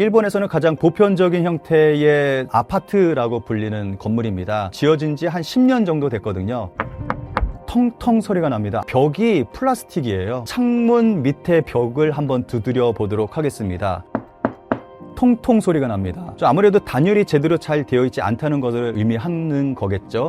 일본에서는 가장 보편적인 형태의 아파트라고 불리는 건물입니다. 지어진 지 한 10년 정도 됐거든요. 텅텅 소리가 납니다. 벽이 플라스틱이에요. 창문 밑에 벽을 한번 두드려 보도록 하겠습니다. 통통 소리가 납니다. 아무래도 단열이 제대로 잘 되어 있지 않다는 것을 의미하는 거겠죠.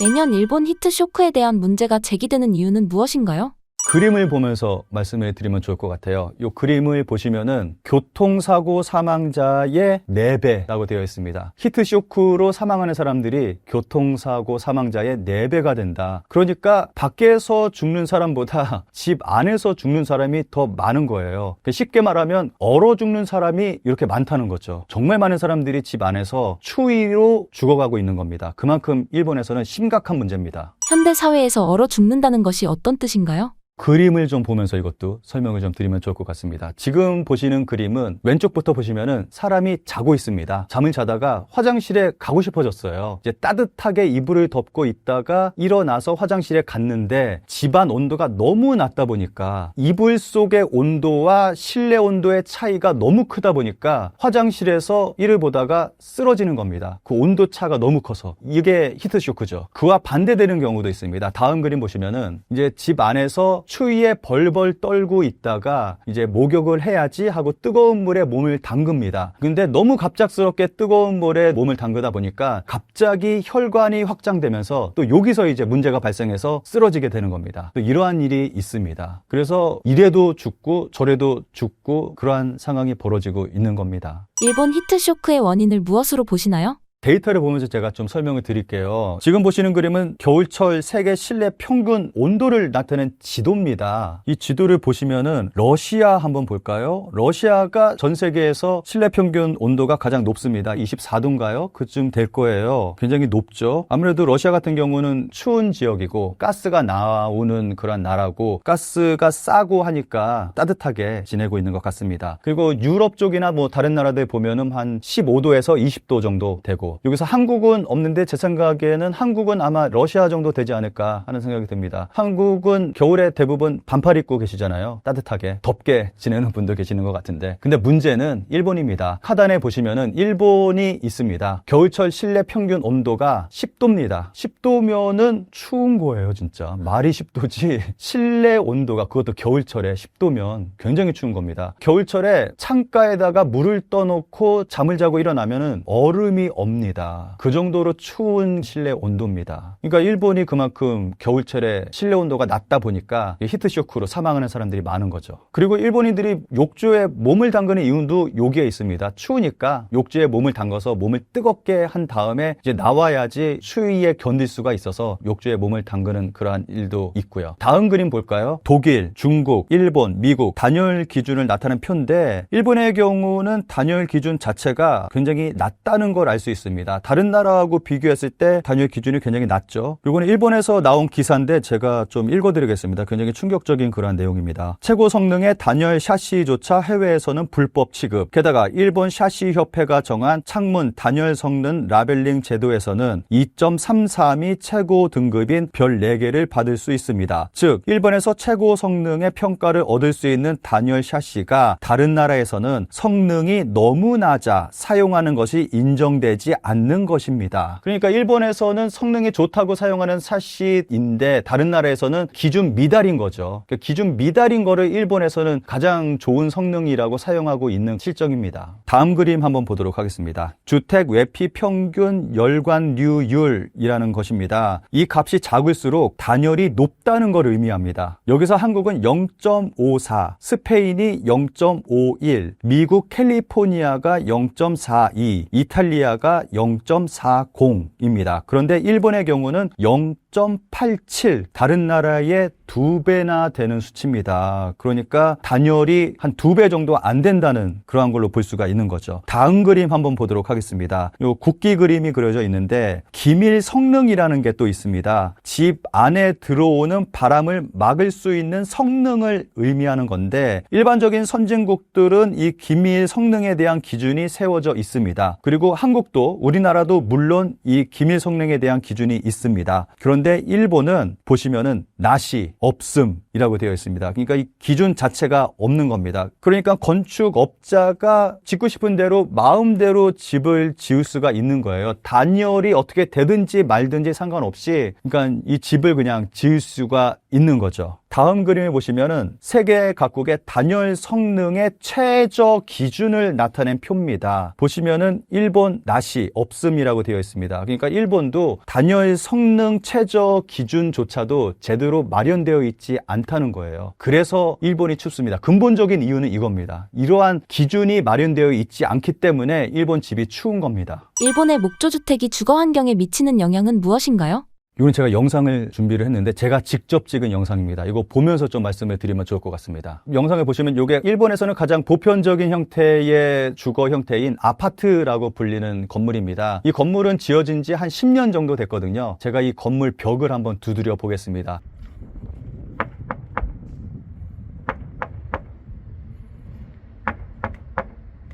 매년 일본 히트쇼크에 대한 문제가 제기되는 이유는 무엇인가요? 그림을 보면서 말씀을 드리면 좋을 것 같아요. 이 그림을 보시면은 교통사고 사망자의 4배라고 되어 있습니다. 히트쇼크로 사망하는 사람들이 교통사고 사망자의 4배가 된다. 그러니까 밖에서 죽는 사람보다 집 안에서 죽는 사람이 더 많은 거예요. 쉽게 말하면 얼어 죽는 사람이 이렇게 많다는 거죠. 정말 많은 사람들이 집 안에서 추위로 죽어가고 있는 겁니다. 그만큼 일본에서는 심각한 문제입니다. 현대 사회에서 얼어 죽는다는 것이 어떤 뜻인가요? 그림을 좀 보면서 이것도 설명을 좀 드리면 좋을 것 같습니다. 지금 보시는 그림은 왼쪽부터 보시면은 사람이 자고 있습니다. 잠을 자다가 화장실에 가고 싶어졌어요. 이제 따뜻하게 이불을 덮고 있다가 일어나서 화장실에 갔는데 집안 온도가 너무 낮다 보니까 이불 속의 온도와 실내 온도의 차이가 너무 크다 보니까 화장실에서 이를 보다가 쓰러지는 겁니다. 그 온도 차가 너무 커서. 이게 히트쇼크죠. 그와 반대되는 경우도 있습니다. 다음 그림 보시면은 이제 집 안에서 추위에 벌벌 떨고 있다가 이제 목욕을 해야지 하고 뜨거운 물에 몸을 담급니다. 근데 너무 갑작스럽게 뜨거운 물에 몸을 담그다 보니까 갑자기 혈관이 확장되면서 또 여기서 이제 문제가 발생해서 쓰러지게 되는 겁니다. 또 이러한 일이 있습니다. 그래서 이래도 죽고 저래도 죽고 그러한 상황이 벌어지고 있는 겁니다. 일본 히트쇼크의 원인을 무엇으로 보시나요? 데이터를 보면서 제가 좀 설명을 드릴게요. 지금 보시는 그림은 겨울철 세계 실내 평균 온도를 나타낸 지도입니다. 이 지도를 보시면은 러시아 한번 볼까요? 러시아가 전 세계에서 실내 평균 온도가 가장 높습니다. 24도인가요? 그쯤 될 거예요. 굉장히 높죠. 아무래도 러시아 같은 경우는 추운 지역이고 가스가 나오는 그런 나라고 가스가 싸고 하니까 따뜻하게 지내고 있는 것 같습니다. 그리고 유럽 쪽이나 뭐 다른 나라들 보면은 한 15도에서 20도 정도 되고 여기서 한국은 없는데 제 생각에는 한국은 아마 러시아 정도 되지 않을까 하는 생각이 듭니다. 한국은 겨울에 대부분 반팔 입고 계시잖아요. 따뜻하게 덥게 지내는 분도 계시는 것 같은데 근데 문제는 일본입니다. 하단에 보시면은 일본이 있습니다. 겨울철 실내 평균 온도가 10도입니다. 10도면은 추운 거예요. 진짜 말이 10도지 실내 온도가 그것도 겨울철에 10도면 굉장히 추운 겁니다. 겨울철에 창가에다가 물을 떠놓고 잠을 자고 일어나면은 얼음이 없습니다. 그 정도로 추운 실내 온도입니다. 그러니까 일본이 그만큼 겨울철에 실내 온도가 낮다 보니까 히트쇼크로 사망하는 사람들이 많은 거죠. 그리고 일본인들이 욕조에 몸을 담그는 이유도 여기에 있습니다. 추우니까 욕조에 몸을 담가서 몸을 뜨겁게 한 다음에 이제 나와야지 추위에 견딜 수가 있어서 욕조에 몸을 담그는 그러한 일도 있고요. 다음 그림 볼까요? 독일, 중국, 일본, 미국 단열 기준을 나타낸 표인데 일본의 경우는 단열 기준 자체가 굉장히 낮다는 걸 알 수 있습니다. 다른 나라하고 비교했을 때 단열 기준이 굉장히 낮죠. 이거는 일본에서 나온 기사인데 제가 좀 읽어드리겠습니다. 굉장히 충격적인 그러한 내용입니다. 최고 성능의 단열 샤시조차 해외에서는 불법 취급. 게다가 일본 샤시 협회가 정한 창문 단열 성능 라벨링 제도에서는 2.33이 최고 등급인 별 4개를 받을 수 있습니다. 즉 일본에서 최고 성능의 평가를 얻을 수 있는 단열 샤시가 다른 나라에서는 성능이 너무 낮아 사용하는 것이 인정되지 않는 것입니다. 그러니까 일본에서는 성능이 좋다고 사용하는 샤시인데 다른 나라에서는 기준 미달인 거죠. 그러니까 기준 미달인 거를 일본에서는 가장 좋은 성능이라고 사용하고 있는 실정입니다. 다음 그림 한번 보도록 하겠습니다. 주택 외피 평균 열관류율이라는 것입니다. 이 값이 작을수록 단열이 높다는 걸 의미합니다. 여기서 한국은 0.54, 스페인이 0.51, 미국 캘리포니아가 0.42, 이탈리아가 0.40입니다. 그런데 일본의 경우는 0.87, 다른 나라의 2배나 되는 수치입니다. 그러니까 단열이 한 2배 정도 안 된다는 그러한 걸로 볼 수가 있는 거죠. 다음 그림 한번 보도록 하겠습니다. 요 국기 그림이 그려져 있는데 기밀 성능이라는 게 또 있습니다. 집 안에 들어오는 바람을 막을 수 있는 성능을 의미하는 건데 일반적인 선진국들은 이 기밀 성능에 대한 기준이 세워져 있습니다. 그리고 한국도 있고 우리나라도 물론 이 기밀 성능에 대한 기준이 있습니다. 그런데 일본은 보시면은 나시, 없음이라고 되어 있습니다. 그러니까 이 기준 자체가 없는 겁니다. 그러니까 건축업자가 짓고 싶은 대로 마음대로 집을 지을 수가 있는 거예요. 단열이 어떻게 되든지 말든지 상관없이 그러니까 이 집을 그냥 지을 수가 있는 거죠. 다음 그림을 보시면은 세계 각국의 단열 성능의 최저 기준을 나타낸 표입니다. 보시면은 일본 나시, 없음이라고 되어 있습니다. 그러니까 일본도 단열 성능 최저 기준조차도 제대로 마련되어 있지 않다는 거예요. 그래서 일본이 춥습니다. 근본적인 이유는 이겁니다. 이러한 기준이 마련되어 있지 않기 때문에 일본 집이 추운 겁니다. 일본의 목조주택이 주거 환경에 미치는 영향은 무엇인가요? 이건 제가 영상을 준비를 했는데 제가 직접 찍은 영상입니다. 이거 보면서 좀 말씀을 드리면 좋을 것 같습니다. 영상을 보시면 이게 일본에서는 가장 보편적인 형태의 주거 형태인 아파트라고 불리는 건물입니다. 이 건물은 지어진 지 한 10년 정도 됐거든요. 제가 이 건물 벽을 한번 두드려 보겠습니다.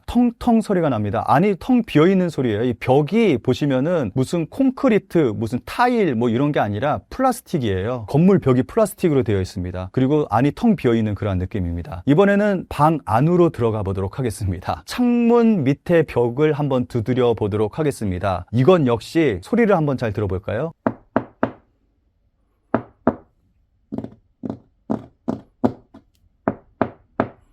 텅텅 소리가 납니다. 안이 텅 비어있는 소리예요. 이 벽이 보시면은 무슨 콘크리트, 무슨 타일 뭐 이런 게 아니라 플라스틱이에요. 건물 벽이 플라스틱으로 되어 있습니다. 그리고 안이 텅 비어있는 그런 느낌입니다. 이번에는 방 안으로 들어가 보도록 하겠습니다. 창문 밑에 벽을 한번 두드려 보도록 하겠습니다. 이건 역시 소리를 한번 잘 들어볼까요?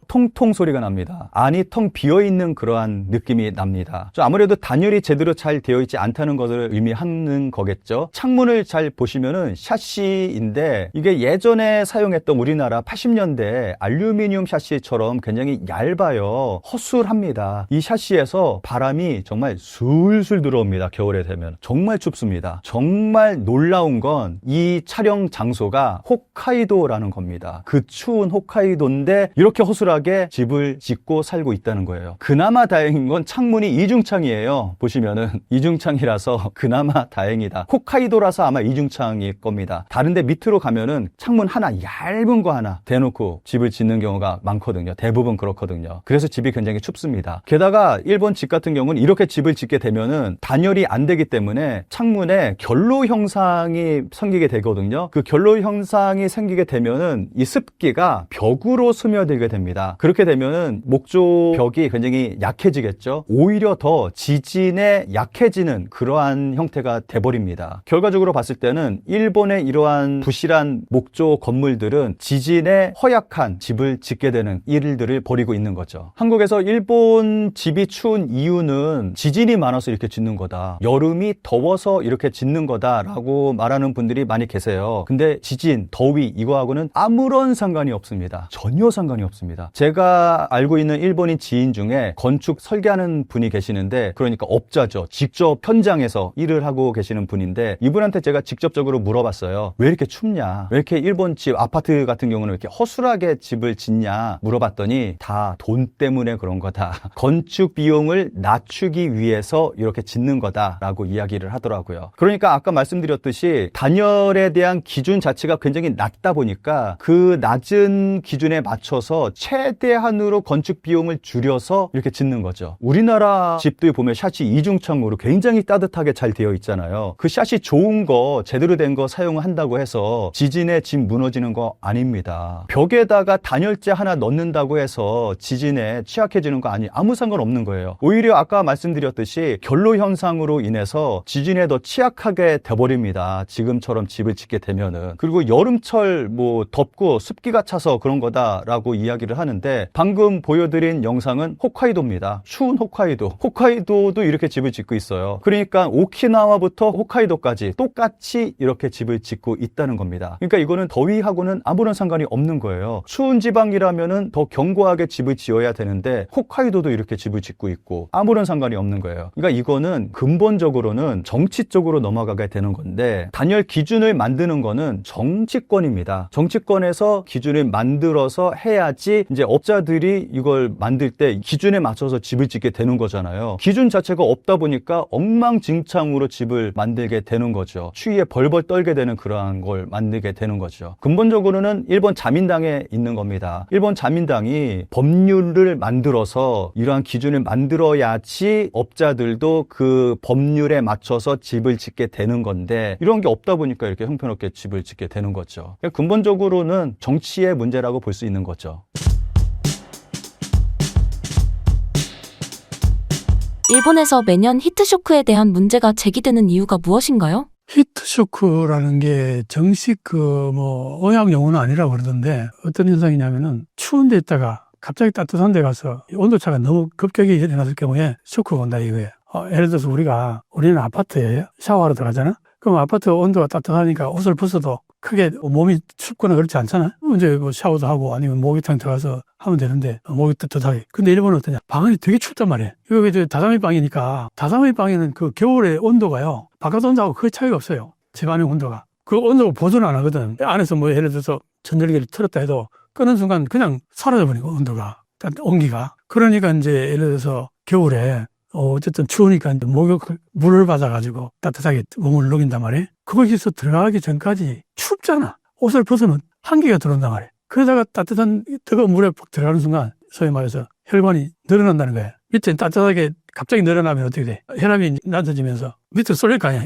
통통 소리가 납니다. 안이 텅 비어있는 그러한 느낌이 납니다. 아무래도 단열이 제대로 잘 되어 있지 않다는 것을 의미하는 거겠죠. 창문을 잘 보시면은 샤시인데 이게 예전에 사용했던 우리나라 80년대 알루미늄 샤시처럼 굉장히 얇아요. 허술합니다. 이 샤시에서 바람이 정말 술술 들어옵니다. 겨울에 되면. 정말 춥습니다. 정말 놀라운 건 이 촬영 장소가 홋카이도라는 겁니다. 그 추운 홋카이도인데 이렇게 허술하게 집을 짓고 살고 있다는 거예요. 그나마 다행인 건 창문이 이중창이에요. 보시면은 이중창이라서 그나마 다행이다. 홋카이도라서 아마 이중창일 겁니다. 다른데 밑으로 가면은 창문 하나 얇은 거 하나 대놓고 집을 짓는 경우가 많거든요. 대부분 그렇거든요. 그래서 집이 굉장히 춥습니다. 게다가 일본 집 같은 경우는 이렇게 집을 짓게 되면은 단열이 안 되기 때문에 창문에 결로 형상이 생기게 되거든요. 그 결로 형상이 생기게 되면은 이 습기가 벽으로 스며들게 됩니다. 그렇게 되면은 목조 벽이 굉장히 약해지겠죠. 오히려 더 지진에 약해지는 그러한 형태가 돼버립니다. 결과적으로 봤을 때는 일본의 이러한 부실한 목조 건물들은 지진에 허약한 집을 짓게 되는 일들을 벌이고 있는 거죠. 한국에서 일본 집이 추운 이유는 지진이 많아서 이렇게 짓는 거다. 여름이 더워서 이렇게 짓는 거다라고 말하는 분들이 많이 계세요. 근데 지진, 더위 이거하고는 아무런 상관이 없습니다. 전혀 상관이 없습니다. 제가 알고 있는 일본인 지인 중에 건축 설계하는 분이 계시는데 그러니까 업자죠. 직접 현장에서 일을 하고 계시는 분인데 이분한테 제가 직접적으로 물어봤어요. 왜 이렇게 춥냐? 왜 이렇게 일본 집, 아파트 같은 경우는 왜 이렇게 허술하게 집을 짓냐? 물어봤더니 다 돈 때문에 그런 거다. 건축 비용을 낮추기 위해서 이렇게 짓는 거다라고 이야기를 하더라고요. 그러니까 아까 말씀드렸듯이 단열에 대한 기준 자체가 굉장히 낮다 보니까 그 낮은 기준에 맞춰서 최대한으로 건축 비용을 줄여서 이렇게 짓는 거죠. 우리나라 집들 보면 샷이 이중창으로 굉장히 따뜻하게 잘 되어 있잖아요. 그 샷이 좋은 거, 제대로 된 거 사용한다고 해서 지진에 집 무너지는 거 아닙니다. 벽에다가 단열재 하나 넣는다고 해서 지진에 취약해지는 거 아무 상관없는 거예요. 오히려 아까 말씀드렸듯이 결로 현상으로 인해서 지진에 더 취약하게 돼버립니다. 지금처럼 집을 짓게 되면은. 그리고 여름철 뭐 덥고 습기가 차서 그런 거다라고 이야기를 하는데 방금 보여드린 영상은 홋카이도입니다. 추운 홋카이도. 홋카이도도 이렇게 집을 짓고 있어요. 그러니까 오키나와부터 홋카이도까지 똑같이 이렇게 집을 짓고 있다는 겁니다. 그러니까 이거는 더위하고는 아무런 상관이 없는 거예요. 추운 지방이라면은 더 견고하게 집을 지어야 되는데 홋카이도도 이렇게 집을 짓고 있고 아무런 상관이 없는 거예요. 그러니까 이거는 근본적으로는 정치 쪽으로 넘어가게 되는 건데 단열 기준을 만드는 거는 정치권입니다. 정치권에서 기준을 만들어서 해야지 이제 업자들이 이걸 만들 때 기준에 맞춰서 집을 짓게 되는 거잖아요. 기준 자체가 없다 보니까 엉망진창으로 집을 만들게 되는 거죠. 추위에 벌벌 떨게 되는 그러한 걸 만들게 되는 거죠. 근본적으로는 일본 자민당에 있는 겁니다. 일본 자민당이 법률을 만들어서 이러한 기준을 만들어야지 업자들도 그 법률에 맞춰서 집을 짓게 되는 건데, 이런 게 없다 보니까 이렇게 형편없게 집을 짓게 되는 거죠. 근본적으로는 정치의 문제라고 볼 수 있는 거죠. 일본에서 매년 히트쇼크에 대한 문제가 제기되는 이유가 무엇인가요? 히트쇼크라는 게 정식 의학 용어는 아니라고 그러던데, 어떤 현상이냐면은 추운 데 있다가 갑자기 따뜻한 데 가서 온도차가 너무 급격히 일어났을 경우에 쇼크가 온다 이거예요. 예를 들어서 우리는 아파트에 샤워하러 들어가잖아? 그럼 아파트 온도가 따뜻하니까 옷을 벗어도 크게 몸이 춥거나 그렇지 않잖아? 이제 샤워도 하고 아니면 목욕탕 들어가서 하면 되는데, 목이 따뜻하게. 근데 일본은 어떠냐? 방안이 되게 춥단 말이에요. 이거 이제 다다미 방이니까, 다다미 방에는 그 겨울에 온도가요, 바깥 온도하고 거의 차이가 없어요. 집 안의 온도가. 그 온도가 보존 안 하거든. 안에서 예를 들어서 전열기를 틀었다 해도 끄는 순간 그냥 사라져버리고, 온도가. 온기가. 그러니까 이제 예를 들어서 겨울에 어쨌든 추우니까 물을 받아가지고 따뜻하게 몸을 녹인단 말이에요. 거기서 들어가기 전까지 춥잖아. 옷을 벗으면 한기가 들어온단 말이에요. 그러다가 따뜻한 뜨거운 물에 푹 들어가는 순간 소위 말해서 혈관이 늘어난다는 거예요. 밑에 따뜻하게 갑자기 늘어나면 어떻게 돼? 혈압이 낮아지면서 밑으로 쏠릴 거 아니야,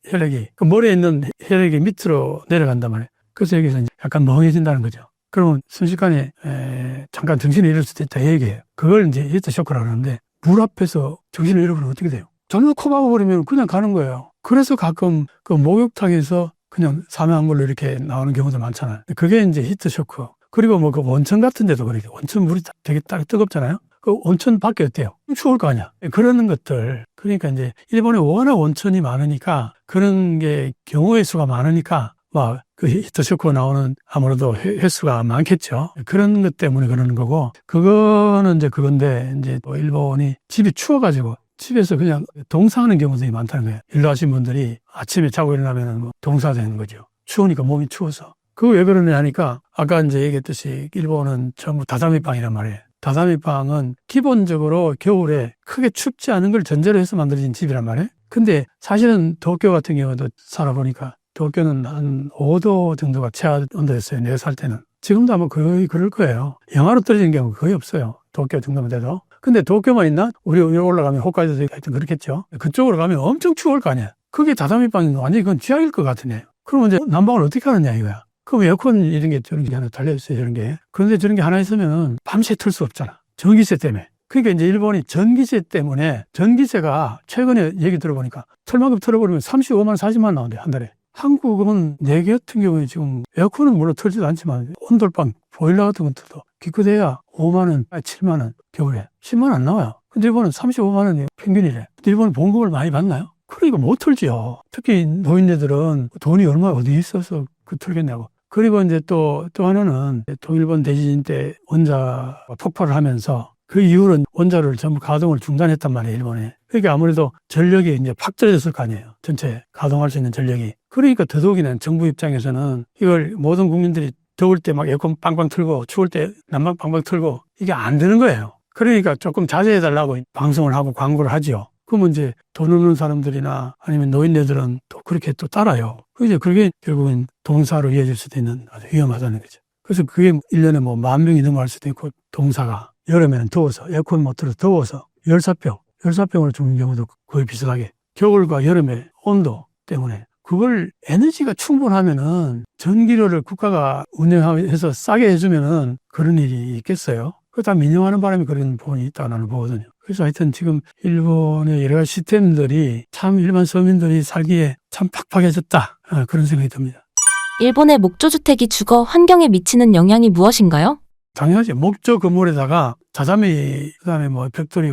혈액이. 그 머리에 있는 혈액이 밑으로 내려간단 말이에요. 그래서 여기서 이제 약간 멍해진다는 거죠. 그러면 순식간에 잠깐 정신을 잃을 수도 있다 이 얘기예요. 그걸 이제 히트쇼크라고 하는데, 물 앞에서 정신을 잃어버리면 어떻게 돼요? 전부 코 막아버리면 그냥 가는 거예요. 그래서 가끔 그 목욕탕에서 그냥 사망물로 이렇게 나오는 경우도 많잖아요. 그게 이제 히트쇼크. 그리고 그 원천 같은 데도 그렇게, 원천 물이 되게 뜨겁잖아요. 그 온천 밖에 어때요? 추울 거 아니야. 그러는 것들. 그러니까 이제 일본에 워낙 온천이 많으니까, 그런 게 경우의 수가 많으니까 그 히트쇼크가 나오는 아무래도 횟수가 많겠죠. 그런 것 때문에 그러는 거고, 그거는 이제 그건데, 이제 일본이 집이 추워가지고 집에서 그냥 동사하는 경우들이 많다는 거예요. 일도 하신 분들이 아침에 자고 일어나면 동사되는 거죠. 추우니까 몸이 추워서. 그거 왜 그러냐 하니까, 아까 이제 얘기했듯이 일본은 전부 다다미방이란 말이에요. 다다미방은 기본적으로 겨울에 크게 춥지 않은 걸 전제로 해서 만들어진 집이란 말이에요. 근데 사실은 도쿄 같은 경우도 살아보니까, 도쿄는 한 5도 정도가 최하 온도였어요. 내가 살 때는. 지금도 아마 거의 그럴 거예요. 영하로 떨어지는 경우가 거의 없어요. 도쿄 정도만 돼도. 근데 도쿄만 있나? 우리 위로 올라가면 홋카이도도 하여튼 그렇겠죠. 그쪽으로 가면 엄청 추울 거 아니야. 그게 다다미방인 거 완전히 그건 쥐약일 것 같으네요. 그러면 이제 난방을 어떻게 하느냐 이거야. 그럼 에어컨 이런 게 저런 게 하나 달려있어요. 저런 게. 그런데 저런 게 하나 있으면 밤새 틀 수 없잖아. 전기세 때문에. 그러니까 이제 일본이 전기세 때문에, 전기세가 최근에 얘기 들어보니까 털만큼 틀어버리면 35만 원, 40만 원 나온대, 한 달에. 한국은 내 같은 경우에 지금 에어컨은 물론 틀지도 않지만 온돌방, 보일러 같은 것도 기껏해야 5만 원, 7만 원, 겨울에 10만 원 안 나와요. 근데 일본은 35만 원이 평균이래. 근데 일본은 봉급을 많이 받나요? 그러니까 못 틀지요. 특히 노인네들은 돈이 얼마 어디 있어서 틀겠냐고. 그리고 이제 또 하나는 동일본 대지진 때 원자가 폭발을 하면서 그 이후로는 원자를 전부 가동을 중단했단 말이에요, 일본에. 그러니까 아무래도 전력이 이제 팍 떨어졌을 거 아니에요. 전체 가동할 수 있는 전력이. 그러니까 더더욱이는 정부 입장에서는 이걸 모든 국민들이 더울 때 막 에어컨 빵빵 틀고 추울 때 난방 빵빵 틀고 이게 안 되는 거예요. 그러니까 조금 자제해달라고 방송을 하고 광고를 하죠. 그러면 이제 돈 없는 사람들이나 아니면 노인네들은 또 그렇게 또 따라요. 이제 그게 결국은 동사로 이어질 수도 있는 아주 위험하다는 거죠. 그래서 그게 1년에 10,000명이 넘어갈 수도 있고, 동사가 여름에는 더워서 에어컨 못 틀어서 더워서 열사병으로 죽는 경우도 거의 비슷하게. 겨울과 여름의 온도 때문에 그걸 에너지가 충분하면은 전기료를 국가가 운영해서 싸게 해주면은 그런 일이 있겠어요? 그거 다 민영화하는 바람에 그런 부분이 있다고 나는 보거든요. 그래서 하여튼 지금 일본의 여러 가지 시스템들이 참 일반 서민들이 살기에 참 팍팍해졌다. 그런 생각이 듭니다. 일본의 목조주택이 주거 환경에 미치는 영향이 무엇인가요? 당연하지. 목조 건물에다가 자자미, 그 다음에 벽돌이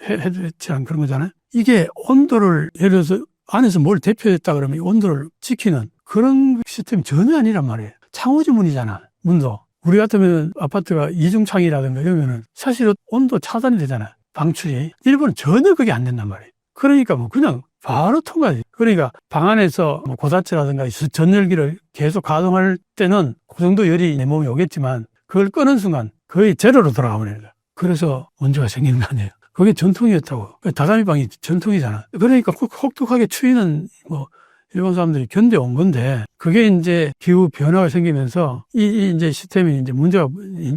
헤드칠한 그런 거잖아요. 이게 온도를, 예를 들어서 안에서 뭘 대표했다 그러면 온도를 지키는 그런 시스템이 전혀 아니란 말이에요. 창호지 문이잖아, 문도. 우리 같으면 아파트가 이중창이라든가 이러면은 사실 온도 차단이 되잖아, 방출이. 일본은 전혀 그게 안 된단 말이에요. 그러니까 그냥 바로 통과지. 그러니까 방 안에서 고사체라든가 전열기를 계속 가동할 때는 그 정도 열이 내 몸에 오겠지만, 그걸 끄는 순간 거의 제로로 돌아가 버리는 거야. 그래서 문제가 생기는 거 아니에요. 그게 전통이었다고. 다다미 방이 전통이잖아. 그러니까 혹독하게 추위는 뭐 일본 사람들이 견뎌온 건데 그게 이제 기후 변화가 생기면서 이 이제 시스템이 이제 문제가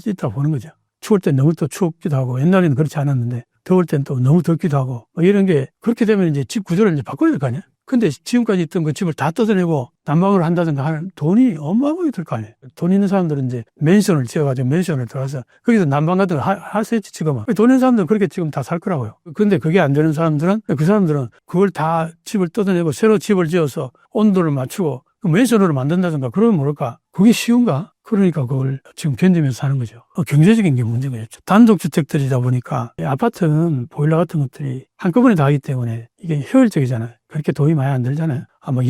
있다 보는 거죠. 추울 때 너무 또 춥기도 하고 옛날에는 그렇지 않았는데 더울 땐 또 너무 덥기도 하고 뭐 이런 게 그렇게 되면 이제 집 구조를 이제 바꿔야 될 거 아니야? 근데 지금까지 있던 그 집을 다 뜯어내고 난방을 한다든가 하는 돈이 어마어마하게 들 거 아니에요. 돈 있는 사람들은 이제 맨션을 지어가지고 맨션을 들어가서 거기서 난방 같은 거 할 수 있지 지금은. 돈 있는 사람들은 그렇게 지금 다 살 거라고요. 근데 그게 안 되는 사람들은 그 사람들은 그걸 다 집을 뜯어내고 새로 집을 지어서 온도를 맞추고 맨션으로 만든다든가 그러면 모를까? 그게 쉬운가? 그러니까 그걸 지금 견디면서 사는 거죠. 경제적인 게 문제가 있죠. 단독주택들이다 보니까 아파트는 보일러 같은 것들이 한꺼번에 다 하기 때문에 이게 효율적이잖아요. 그렇게 돈이 많이 안 들잖아요. 아마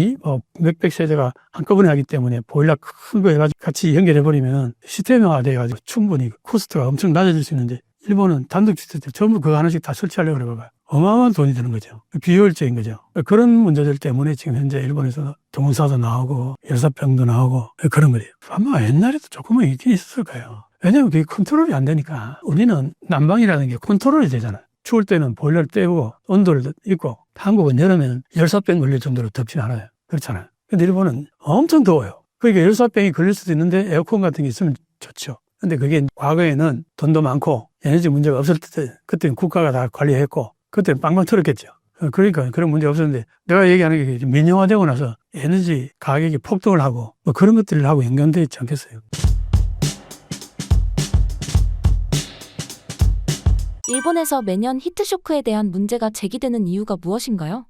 몇백 세대가 한꺼번에 하기 때문에 보일러 큰 거 해가지고 같이 연결해버리면 시스템화가 돼가지고 충분히 코스트가 엄청 낮아질 수 있는데 일본은 단독주택들 전부 그거 하나씩 다 설치하려고 그래봐요. 어마어마한 돈이 드는 거죠. 비효율적인 거죠. 그런 문제들 때문에 지금 현재 일본에서 동사도 나오고 열사병도 나오고 그런 거예요. 아마 옛날에도 조금은 있긴 있었을 거예요. 왜냐하면 그게 컨트롤이 안 되니까. 우리는 난방이라는 게 컨트롤이 되잖아요. 추울 때는 보일러를 떼고 온도를 있고 한국은 여름에는 열사병 걸릴 정도로 덥지 않아요. 그렇잖아요. 근데 일본은 엄청 더워요. 그러니까 열사병이 걸릴 수도 있는데 에어컨 같은 게 있으면 좋죠. 근데 그게 과거에는 돈도 많고 에너지 문제가 없을 때 그때는 국가가 다 관리했고 그때는 빵빵 털었겠죠. 그러니까 그런 문제가 없었는데 내가 얘기하는 게 민영화되고 나서 에너지 가격이 폭등을 하고 뭐 그런 것들을 하고 연관되어 있지 않겠어요. 일본에서 매년 히트쇼크에 대한 문제가 제기되는 이유가 무엇인가요?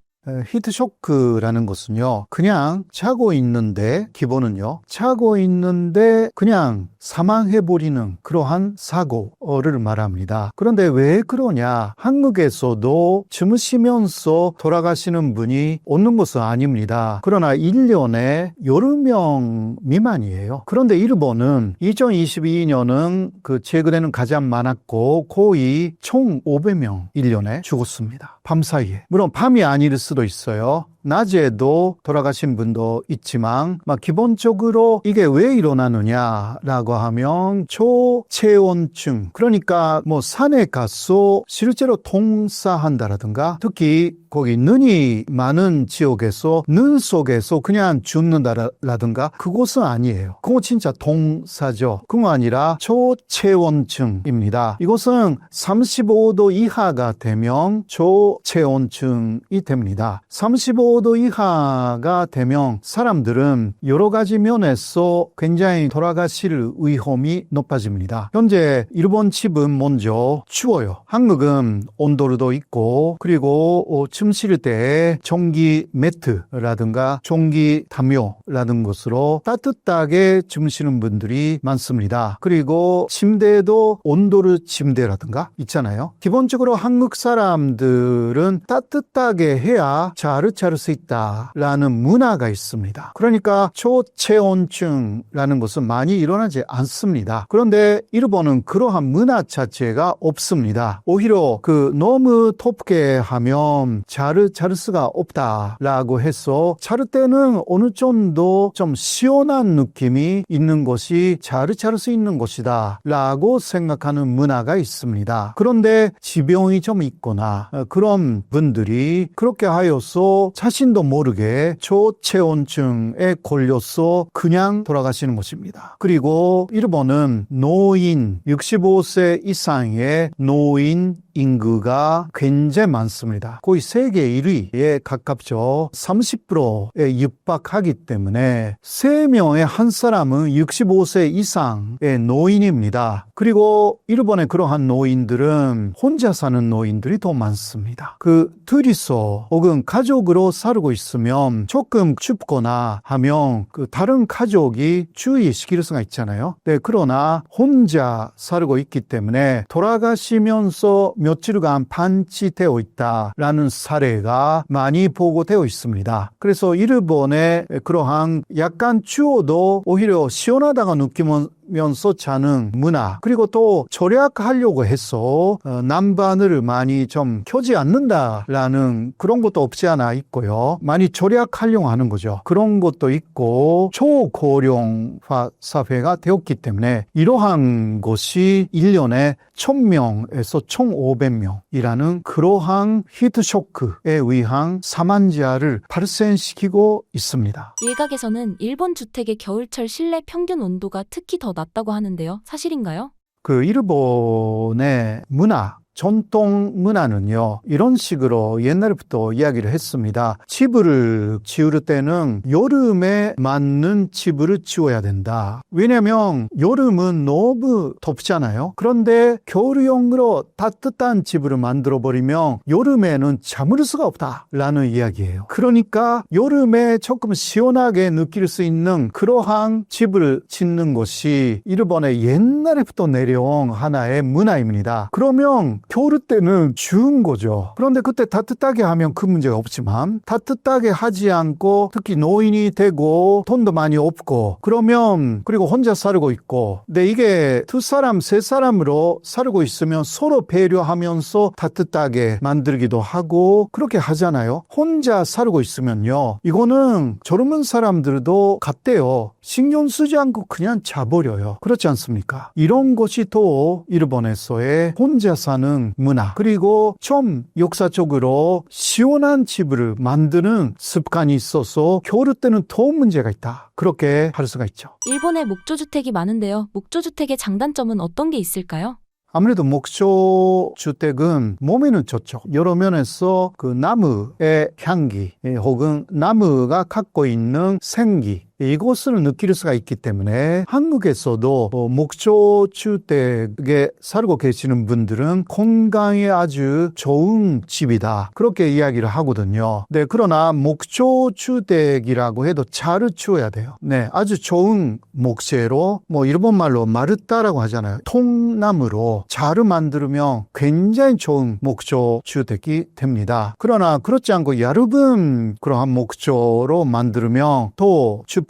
히트쇼크라는 것은요, 그냥 자고 있는데, 기본은요, 자고 있는데 그냥 사망해버리는 그러한 사고를 말합니다. 그런데 왜 그러냐? 한국에서도 주무시면서 돌아가시는 분이 없는 것은 아닙니다. 그러나 1년에 여러 명 미만이에요. 그런데 일본은 2022년은 최근에는 가장 많았고 거의 총 500명 1년에 죽었습니다. 밤 사이에. 물론 밤이 아닐 수도 있어요. 낮에도 돌아가신 분도 있지만 기본적으로 이게 왜 일어나느냐라고 하면 초체온증, 그러니까 산에 가서 실제로 동사한다라든가 특히 거기 눈이 많은 지역에서 눈 속에서 그냥 죽는다라든가 그것은 아니에요. 그거 진짜 동사죠. 그거 아니라 초체온증입니다. 이것은 35도 이하가 되면 초체온증이 됩니다. 35도 이하가 되면 사람들은 여러 가지 면에서 굉장히 돌아가실 위험이 높아집니다. 현재 일본 집은 먼저 추워요. 한국은 온돌도 있고 그리고 춤실 때 전기 매트라든가 전기 담요라는 것으로 따뜻하게 주무시는 분들이 많습니다. 그리고 침대도 온돌 침대라든가 있잖아요. 기본적으로 한국 사람들은 따뜻하게 해야 잘 수 있다라는 문화가 있습니다. 그러니까 초체온증라는 것은 많이 일어나지 않습니다. 그런데 일본은 그러한 문화 자체가 없습니다. 오히려 너무 덥게 하면 잘 수가 없다라고 해서 잘 때는 어느 정도 좀 시원한 느낌이 있는 것이 잘 수 있는 것이다 라고 생각하는 문화가 있습니다. 그런데 지병이 좀 있거나 그런 분들이 그렇게 하여서 자신도 모르게 초체온증에 걸려서 그냥 돌아가시는 것입니다. 그리고 일본은 노인 65세 이상의 노인 인구가 굉장히 많습니다. 거의 세계 1위에 가깝죠. 30%에 육박하기 때문에 3명의 한 사람은 65세 이상의 노인입니다. 그리고 일본의 그러한 노인들은 혼자 사는 노인들이 더 많습니다. 둘이서 혹은 가족으로 살고 있으면 조금 춥거나 하면 다른 가족이 주의시킬 수가 있잖아요. 네, 그러나 혼자 살고 있기 때문에 돌아가시면서 며칠간 반치되어 있다라는 사례가 많이 보고되어 있습니다. 그래서 일본의 그러한 약간 추워도 오히려 시원하다가 느끼면서 자는 문화, 그리고 또 절약하려고 해서 난방을 많이 좀 켜지 않는다라는 그런 것도 없지 않아 있고요. 있고요. 많이 절약하려고 하는 거죠. 그런 것도 있고 초고령화 사회가 되었기 때문에 이러한 것이 1년에 1000명에서 1500명이라는 그러한 히트쇼크에 의한 사망자를 발생시키고 있습니다. 일각에서는 일본 주택의 겨울철 실내 평균 온도가 특히 더 낮다고 하는데요. 사실인가요? 그 일본의 문화, 전통 문화는요, 이런 식으로 옛날부터 이야기를 했습니다. 집을 지을 때는 여름에 맞는 집을 지어야 된다. 왜냐면 여름은 너무 덥잖아요. 그런데 겨울용으로 따뜻한 집을 만들어버리면 여름에는 잠을 수가 없다라는 이야기예요. 그러니까 여름에 조금 시원하게 느낄 수 있는 그러한 집을 짓는 것이 일본의 옛날부터 내려온 하나의 문화입니다. 그러면 겨울 때는 추운 거죠. 그런데 그때 따뜻하게 하면 그 문제가 없지만 따뜻하게 하지 않고 특히 노인이 되고 돈도 많이 없고 그러면 그리고 혼자 살고 있고 근데 이게 두 사람, 세 사람으로 살고 있으면 서로 배려하면서 따뜻하게 만들기도 하고 그렇게 하잖아요. 혼자 살고 있으면요. 이거는 젊은 사람들도 같대요. 신경 쓰지 않고 그냥 자버려요. 그렇지 않습니까? 이런 것이 또 일본에서의 혼자 사는 문화 그리고 좀 역사적으로 시원한 집을 만드는 습관이 있어서 겨울 때는 더 문제가 있다. 그렇게 할 수가 있죠. 일본에 목조주택이 많은데요. 목조주택의 장단점은 어떤 게 있을까요? 아무래도 목조 주택은 몸에는 좋죠. 여러 면에서 그 나무의 향기 혹은 나무가 갖고 있는 생기 이것을 느낄 수가 있기 때문에 한국에서도 목조 주택에 살고 계시는 분들은 건강에 아주 좋은 집이다. 그렇게 이야기를 하거든요. 네, 그러나 목조 주택이라고 해도 잘 지어야 돼요. 네, 아주 좋은 목재로 일본말로 마르타라고 하잖아요. 통나무로 잘 만들면 굉장히 좋은 목조 주택이 됩니다. 그러나 그렇지 않고 얇은 그러한 목조로 만들면 더 춥고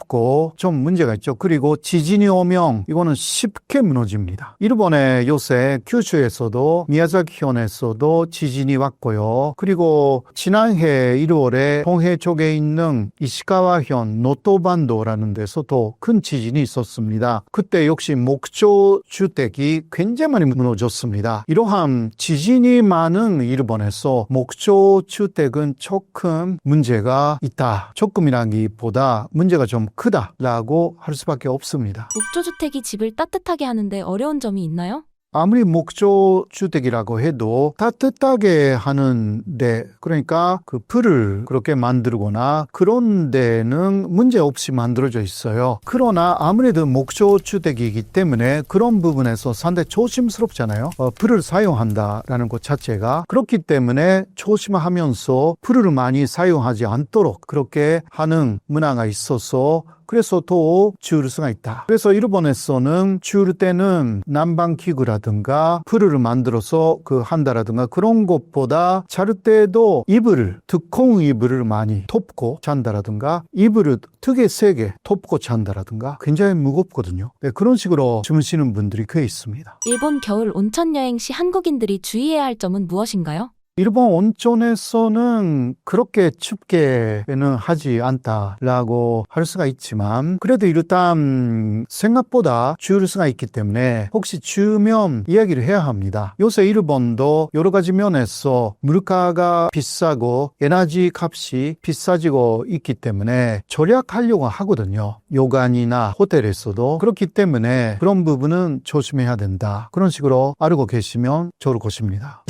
좀 문제가 있죠. 그리고 지진이 오면 이거는 쉽게 무너집니다. 일본의 요새 규슈에서도 미야자키현에서도 지진이 왔고요. 그리고 지난해 1월에 동해 쪽에 있는 이시카와현 노토반도라는 데서도 큰 지진이 있었습니다. 그때 역시 목조 주택이 굉장히 많이 무너졌습니다. 이러한 지진이 많은 일본에서 목조 주택은 조금 문제가 있다. 조금이라기보다 문제가 좀 크다라고 할 수밖에 없습니다. 목조주택이 집을 따뜻하게 하는데 어려운 점이 있나요? 아무리 목조 주택이라고 해도 따뜻하게 하는데 그러니까 그 불을 그렇게 만들거나 그런 데는 문제 없이 만들어져 있어요. 그러나 아무래도 목조 주택이기 때문에 그런 부분에서 상당히 조심스럽잖아요. 불을 사용한다라는 것 자체가 그렇기 때문에 조심하면서 불을 많이 사용하지 않도록 그렇게 하는 문화가 있어서 그래서 더 지을 수가 있다. 그래서 일본에서는 지을 때는 난방기구라든가 불을 만들어서 한다라든가 그런 것보다 잘 때도 두꺼운 이불을 많이 덮고 잔다라든가 이불을 되게 세게 덮고 잔다라든가 굉장히 무겁거든요. 네, 그런 식으로 주무시는 분들이 꽤 있습니다. 일본 겨울 온천 여행 시 한국인들이 주의해야 할 점은 무엇인가요? 일본 온천에서는 그렇게 춥게는 하지 않다라고 할 수가 있지만 그래도 일단 생각보다 추울 수가 있기 때문에 혹시 추우면 이야기를 해야 합니다. 요새 일본도 여러 가지 면에서 물가가 비싸고 에너지 값이 비싸지고 있기 때문에 절약하려고 하거든요. 요관이나 호텔에서도 그렇기 때문에 그런 부분은 조심해야 된다. 그런 식으로 알고 계시면 좋을 것입니다.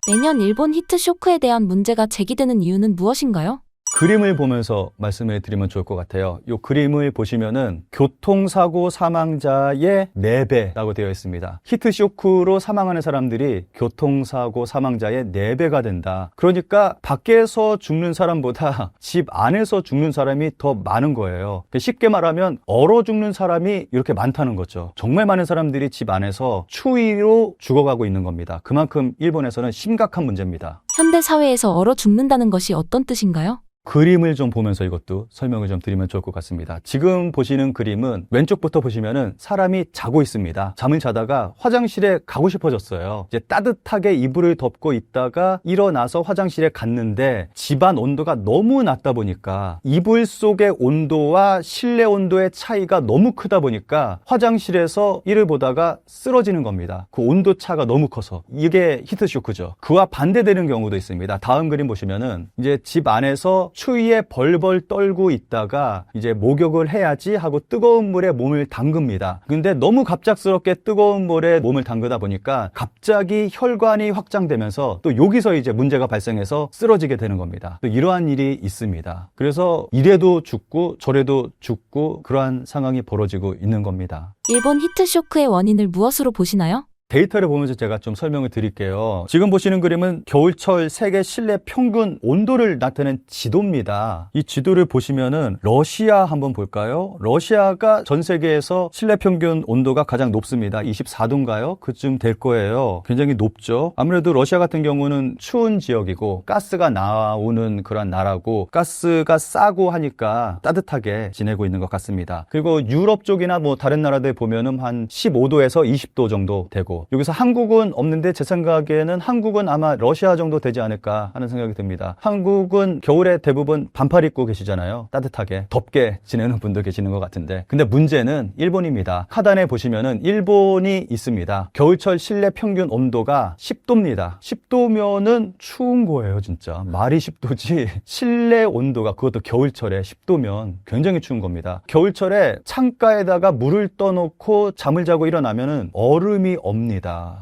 매년 일본 히트쇼크에 대한 문제가 제기되는 이유는 무엇인가요? 그림을 보면서 말씀을 드리면 좋을 것 같아요. 이 그림을 보시면은 교통사고 사망자의 4배라고 되어 있습니다. 히트쇼크로 사망하는 사람들이 교통사고 사망자의 4배가 된다. 그러니까 밖에서 죽는 사람보다 집 안에서 죽는 사람이 더 많은 거예요. 쉽게 말하면 얼어 죽는 사람이 이렇게 많다는 거죠. 정말 많은 사람들이 집 안에서 추위로 죽어가고 있는 겁니다. 그만큼 일본에서는 심각한 문제입니다. 현대 사회에서 얼어 죽는다는 것이 어떤 뜻인가요? 그림을 좀 보면서 이것도 설명을 좀 드리면 좋을 것 같습니다. 지금 보시는 그림은 왼쪽부터 보시면은 사람이 자고 있습니다. 잠을 자다가 화장실에 가고 싶어졌어요. 이제 따뜻하게 이불을 덮고 있다가 일어나서 화장실에 갔는데 집안 온도가 너무 낮다 보니까 이불 속의 온도와 실내 온도의 차이가 너무 크다 보니까 화장실에서 이를 보다가 쓰러지는 겁니다. 그 온도 차가 너무 커서. 이게 히트쇼크죠. 그와 반대되는 경우도 있습니다. 다음 그림 보시면은 이제 집 안에서 추위에 벌벌 떨고 있다가 이제 목욕을 해야지 하고 뜨거운 물에 몸을 담급니다. 근데 너무 갑작스럽게 뜨거운 물에 몸을 담그다 보니까 갑자기 혈관이 확장되면서 또 여기서 이제 문제가 발생해서 쓰러지게 되는 겁니다. 또 이러한 일이 있습니다. 그래서 이래도 죽고 저래도 죽고 그러한 상황이 벌어지고 있는 겁니다. 일본 히트쇼크의 원인을 무엇으로 보시나요? 데이터를 보면서 제가 좀 설명을 드릴게요. 지금 보시는 그림은 겨울철 세계 실내 평균 온도를 나타낸 지도입니다. 이 지도를 보시면은 러시아 한번 볼까요? 러시아가 전 세계에서 실내 평균 온도가 가장 높습니다. 24도인가요? 그쯤 될 거예요. 굉장히 높죠. 아무래도 러시아 같은 경우는 추운 지역이고 가스가 나오는 그런 나라고 가스가 싸고 하니까 따뜻하게 지내고 있는 것 같습니다. 그리고 유럽 쪽이나 뭐 다른 나라들 보면은 한 15도에서 20도 정도 되고 여기서 한국은 없는데 제 생각에는 한국은 아마 러시아 정도 되지 않을까 하는 생각이 듭니다. 한국은 겨울에 대부분 반팔 입고 계시잖아요. 따뜻하게 덥게 지내는 분도 계시는 것 같은데 근데 문제는 일본입니다. 하단에 보시면은 일본이 있습니다. 겨울철 실내 평균 온도가 10도입니다. 10도면은 추운 거예요, 진짜. 말이 10도지 실내 온도가 그것도 겨울철에 10도면 굉장히 추운 겁니다. 겨울철에 창가에다가 물을 떠놓고 잠을 자고 일어나면은 얼음이 없는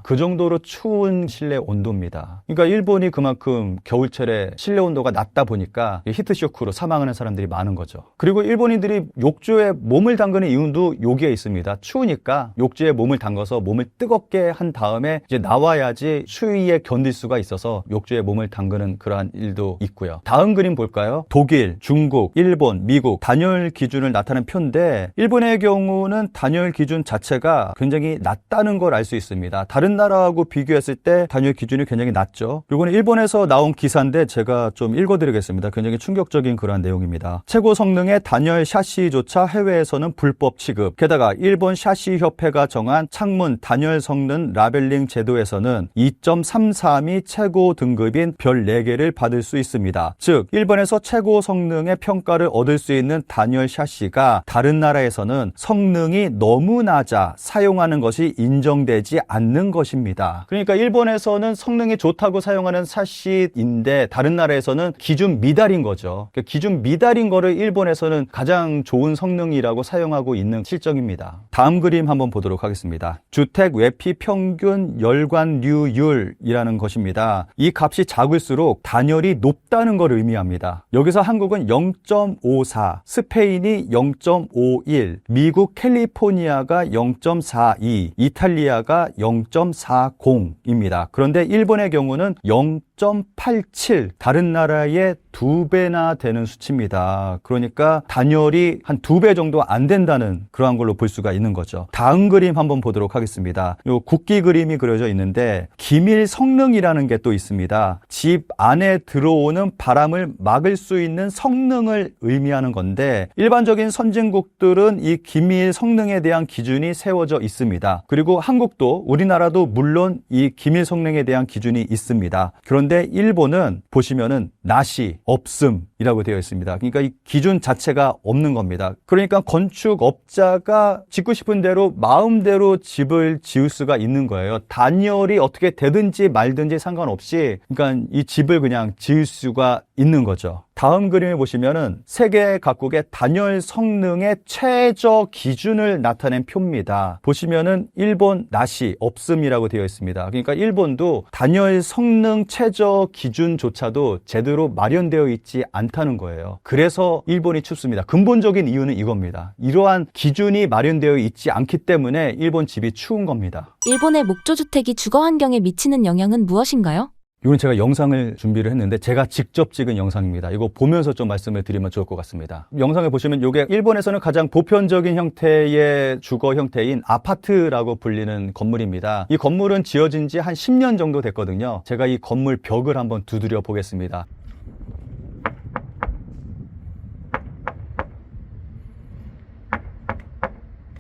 그 정도로 추운 실내 온도입니다. 그러니까 일본이 그만큼 겨울철에 실내 온도가 낮다 보니까 히트쇼크로 사망하는 사람들이 많은 거죠. 그리고 일본인들이 욕조에 몸을 담그는 이유도 여기에 있습니다. 추우니까 욕조에 몸을 담가서 몸을 뜨겁게 한 다음에 이제 나와야지 추위에 견딜 수가 있어서 욕조에 몸을 담그는 그러한 일도 있고요. 다음 그림 볼까요? 독일, 중국, 일본, 미국 단열 기준을 나타낸 표인데 일본의 경우는 단열 기준 자체가 굉장히 낮다는 걸 알 수 있습니다. 다른 나라하고 비교했을 때 단열 기준이 굉장히 낮죠. 이거는 일본에서 나온 기사인데 제가 좀 읽어드리겠습니다. 굉장히 충격적인 그러한 내용입니다. 최고 성능의 단열 샤시조차 해외에서는 불법 취급. 게다가 일본 샤시 협회가 정한 창문 단열 성능 라벨링 제도에서는 2.33이 최고 등급인 별 4개를 받을 수 있습니다. 즉 일본에서 최고 성능의 평가를 얻을 수 있는 단열 샤시가 다른 나라에서는 성능이 너무 낮아 사용하는 것이 인정되지 않는 것입니다. 그러니까 일본에서는 성능이 좋다고 사용하는 샤시인데 다른 나라에서는 기준 미달인 거죠. 그러니까 기준 미달인 거를 일본에서는 가장 좋은 성능이라고 사용하고 있는 실정입니다. 다음 그림 한번 보도록 하겠습니다. 주택 외피 평균 열관류율이라는 것입니다. 이 값이 작을수록 단열이 높다는 걸 의미합니다. 여기서 한국은 0.54, 스페인이 0.51, 미국 캘리포니아가 0.42, 이탈리아가 0.40입니다. 그런데 일본의 경우는 0.87, 다른 나라의 2배나 되는 수치입니다. 그러니까 단열이 한 2배 정도 안 된다는 그러한 걸로 볼 수가 있는 거죠. 다음 그림 한번 보도록 하겠습니다. 요 국기 그림이 그려져 있는데 기밀 성능이라는 게 또 있습니다. 집 안에 들어오는 바람을 막을 수 있는 성능을 의미하는 건데 일반적인 선진국들은 이 기밀 성능에 대한 기준이 세워져 있습니다. 그리고 한국도 우리나라도 물론 이 기밀 성능에 대한 기준이 있습니다. 그런데 일본은 보시면은 나시, 없음이라고 되어 있습니다. 그러니까 이 기준 자체가 없는 겁니다. 그러니까 건축업자가 짓고 싶은 대로 마음대로 집을 지을 수가 있는 거예요. 단열이 어떻게 되든지 말든지 상관없이 그러니까 이 집을 그냥 지을 수가 있는 거죠. 다음 그림을 보시면은 세계 각국의 단열 성능의 최저 기준을 나타낸 표입니다. 보시면은 일본 나시, 없음이라고 되어 있습니다. 그러니까 일본도 단열 성능 최저 기준조차도 제대로 마련되어 있지 않다는 거예요. 그래서 일본이 춥습니다. 근본적인 이유는 이겁니다. 이러한 기준이 마련되어 있지 않기 때문에 일본 집이 추운 겁니다. 일본의 목조주택이 주거 환경에 미치는 영향은 무엇인가요? 이건 제가 영상을 준비를 했는데 제가 직접 찍은 영상입니다. 이거 보면서 좀 말씀을 드리면 좋을 것 같습니다. 영상을 보시면 이게 일본에서는 가장 보편적인 형태의 주거 형태인 아파트라고 불리는 건물입니다. 이 건물은 지어진 지 한 10년 정도 됐거든요. 제가 이 건물 벽을 한번 두드려 보겠습니다.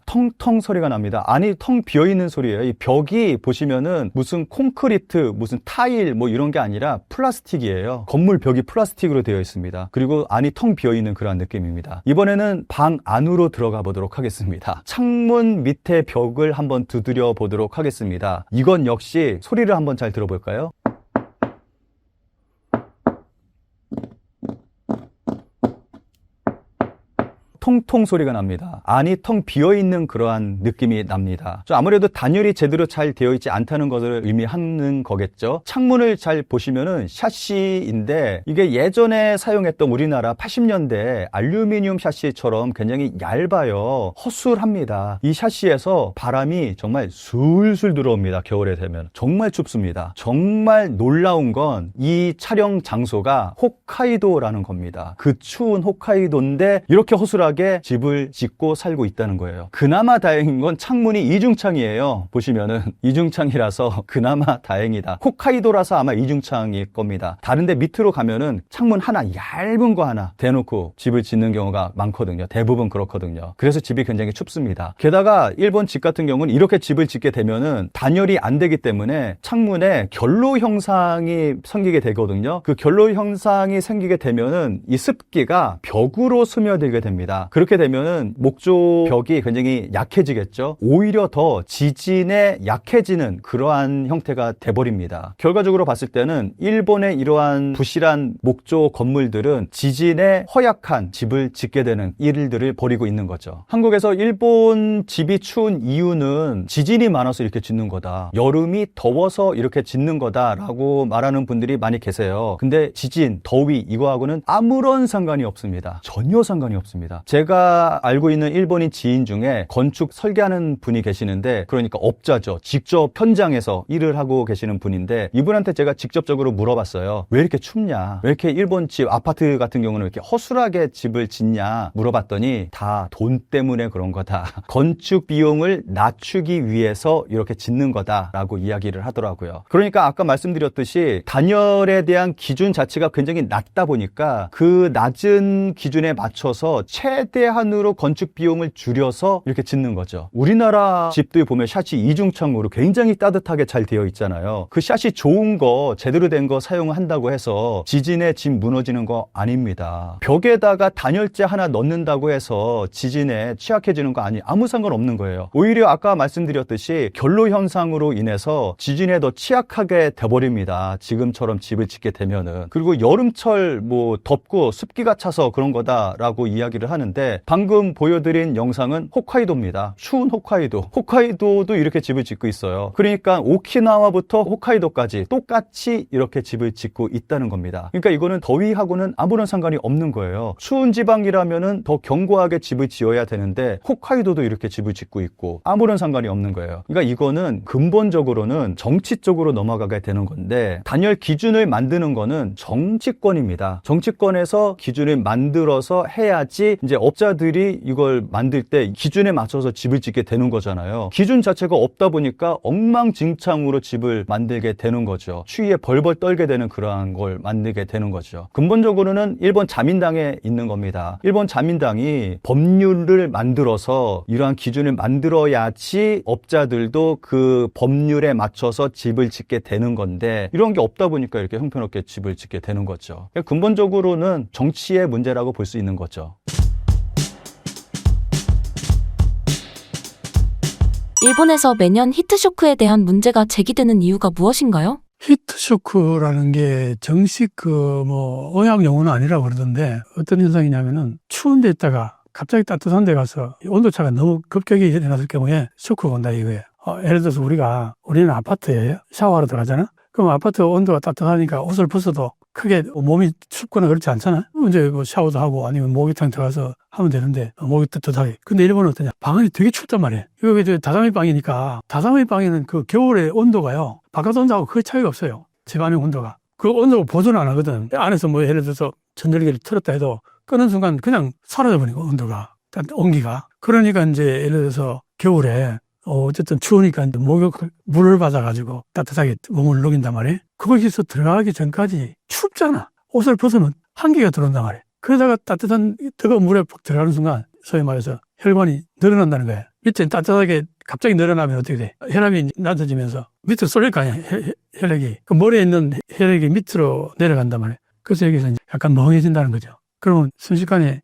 텅텅 소리가 납니다. 안이 텅 비어있는 소리예요. 이 벽이 보시면은 무슨 콘크리트, 무슨 타일 뭐 이런 게 아니라 플라스틱이에요. 건물 벽이 플라스틱으로 되어 있습니다. 그리고 안이 텅 비어있는 그런 느낌입니다. 이번에는 방 안으로 들어가 보도록 하겠습니다. 창문 밑에 벽을 한번 두드려 보도록 하겠습니다. 이건 역시 소리를 한번 잘 들어볼까요? 통통 소리가 납니다. 안이 텅 비어있는 그러한 느낌이 납니다. 아무래도 단열이 제대로 잘 되어 있지 않다는 것을 의미하는 거겠죠. 창문을 잘 보시면은 샤시인데 이게 예전에 사용했던 우리나라 80년대 알루미늄 샤시처럼 굉장히 얇아요. 허술합니다. 이 샤시에서 바람이 정말 술술 들어옵니다. 겨울에 되면 정말 춥습니다. 정말 놀라운 건 이 촬영 장소가 홋카이도라는 겁니다. 그 추운 홋카이도인데 이렇게 허술하게 집을 짓고 살고 있다는 거예요. 그나마 다행인 건 창문이 이중창이에요. 보시면은 이중창이라서 그나마 다행이다. 홋카이도라서 아마 이중창일 겁니다. 다른데 밑으로 가면은 창문 하나 얇은 거 하나 대놓고 집을 짓는 경우가 많거든요. 대부분 그렇거든요. 그래서 집이 굉장히 춥습니다. 게다가 일본 집 같은 경우는 이렇게 집을 짓게 되면은 단열이 안 되기 때문에 창문에 결로 형상이 생기게 되거든요. 그 결로 형상이 생기게 되면은 이 습기가 벽으로 스며들게 됩니다. 그렇게 되면은 목조 벽이 굉장히 약해지겠죠. 오히려 더 지진에 약해지는 그러한 형태가 돼버립니다. 결과적으로 봤을 때는 일본의 이러한 부실한 목조 건물들은 지진에 허약한 집을 짓게 되는 일들을 벌이고 있는 거죠. 한국에서 일본 집이 추운 이유는 지진이 많아서 이렇게 짓는 거다. 여름이 더워서 이렇게 짓는 거다라고 말하는 분들이 많이 계세요. 근데 지진, 더위 이거하고는 아무런 상관이 없습니다. 전혀 상관이 없습니다. 제가 알고 있는 일본인 지인 중에 건축 설계하는 분이 계시는데, 그러니까 업자죠. 직접 현장에서 일을 하고 계시는 분인데, 이분한테 제가 직접적으로 물어봤어요. 왜 이렇게 춥냐? 왜 이렇게 일본 집, 아파트 같은 경우는 이렇게 허술하게 집을 짓냐? 물어봤더니 다 돈 때문에 그런 거다. 건축 비용을 낮추기 위해서 이렇게 짓는 거다라고 이야기를 하더라고요. 그러니까 아까 말씀드렸듯이 단열에 대한 기준 자체가 굉장히 낮다 보니까 그 낮은 기준에 맞춰서 최대한으로 건축 비용을 줄여서 이렇게 짓는 거죠. 우리나라 집들 보면 샷이 이중창으로 굉장히 따뜻하게 잘 되어 있잖아요. 그 샷이 좋은 거, 제대로 된 거 사용한다고 해서 지진에 집 무너지는 거 아닙니다. 벽에다가 단열재 하나 넣는다고 해서 지진에 취약해지는 거 아무 상관없는 거예요. 오히려 아까 말씀드렸듯이 결로 현상으로 인해서 지진에 더 취약하게 돼버립니다. 지금처럼 집을 짓게 되면은. 그리고 여름철 뭐 덥고 습기가 차서 그런 거다라고 이야기를 하는데, 방금 보여드린 영상은 홋카이도입니다. 추운 홋카이도. 홋카이도도 이렇게 집을 짓고 있어요. 그러니까 오키나와부터 홋카이도까지 똑같이 이렇게 집을 짓고 있다는 겁니다. 그러니까 이거는 더위하고는 아무런 상관이 없는 거예요. 추운 지방이라면은 더 견고하게 집을 지어야 되는데 홋카이도도 이렇게 집을 짓고 있고 아무런 상관이 없는 거예요. 그러니까 이거는 근본적으로는 정치 쪽으로 넘어가게 되는 건데, 단열 기준을 만드는 거는 정치권입니다. 정치권에서 기준을 만들어서 해야지 이제 업자들이 이걸 만들 때 기준에 맞춰서 집을 짓게 되는 거잖아요. 기준 자체가 없다 보니까 엉망진창으로 집을 만들게 되는 거죠. 추위에 벌벌 떨게 되는 그러한 걸 만들게 되는 거죠. 근본적으로는 일본 자민당에 있는 겁니다. 일본 자민당이 법률을 만들어서 이러한 기준을 만들어야지 업자들도 그 법률에 맞춰서 집을 짓게 되는 건데, 이런 게 없다 보니까 이렇게 형편없게 집을 짓게 되는 거죠. 근본적으로는 정치의 문제라고 볼 수 있는 거죠. 일본에서 매년 히트쇼크에 대한 문제가 제기되는 이유가 무엇인가요? 히트쇼크라는 게 정식 의학 용어는 아니라고 그러던데, 어떤 현상이냐면은 추운 데 있다가 갑자기 따뜻한 데 가서 온도차가 너무 급격히 일어났을 경우에 쇼크가 온다 이거예요. 예를 들어서 우리는 아파트에 샤워하러 들어가잖아? 그럼 아파트 온도가 따뜻하니까 옷을 벗어도 크게 몸이 춥거나 그렇지 않잖아? 이제 샤워도 하고 아니면 목욕탕 들어가서 하면 되는데, 목이 따뜻하게. 근데 일본은 어떠냐? 방안이 되게 춥단 말이에요. 이거 다다미 방이니까, 다다미 방에는 그 겨울에 온도가요, 바깥 온도하고 그 차이가 없어요. 집 안의 온도가. 그 온도가 보존을 안 하거든. 안에서 뭐 예를 들어서 전열기를 틀었다 해도 끄는 순간 그냥 사라져버리고 온도가, 온기가. 그러니까 이제 예를 들어서 겨울에 어쨌든 추우니까 이제 물을 받아가지고 따뜻하게 몸을 녹인단 말이에요. 거기서 들어가기 전까지 춥잖아. 옷을 벗으면 한기가 들어온단 말이에요. 그러다가 따뜻한 뜨거운 물에 푹 들어가는 순간 소위 말해서 혈관이 늘어난다는 거예요. 밑에 따뜻하게 갑자기 늘어나면 어떻게 돼? 혈압이 낮아지면서 밑으로 쏠릴 거 아니야, 혈액이. 그 머리에 있는 혈액이 밑으로 내려간단 말이에요. 그래서 여기서 이제 약간 멍해진다는 거죠. 그러면 순식간에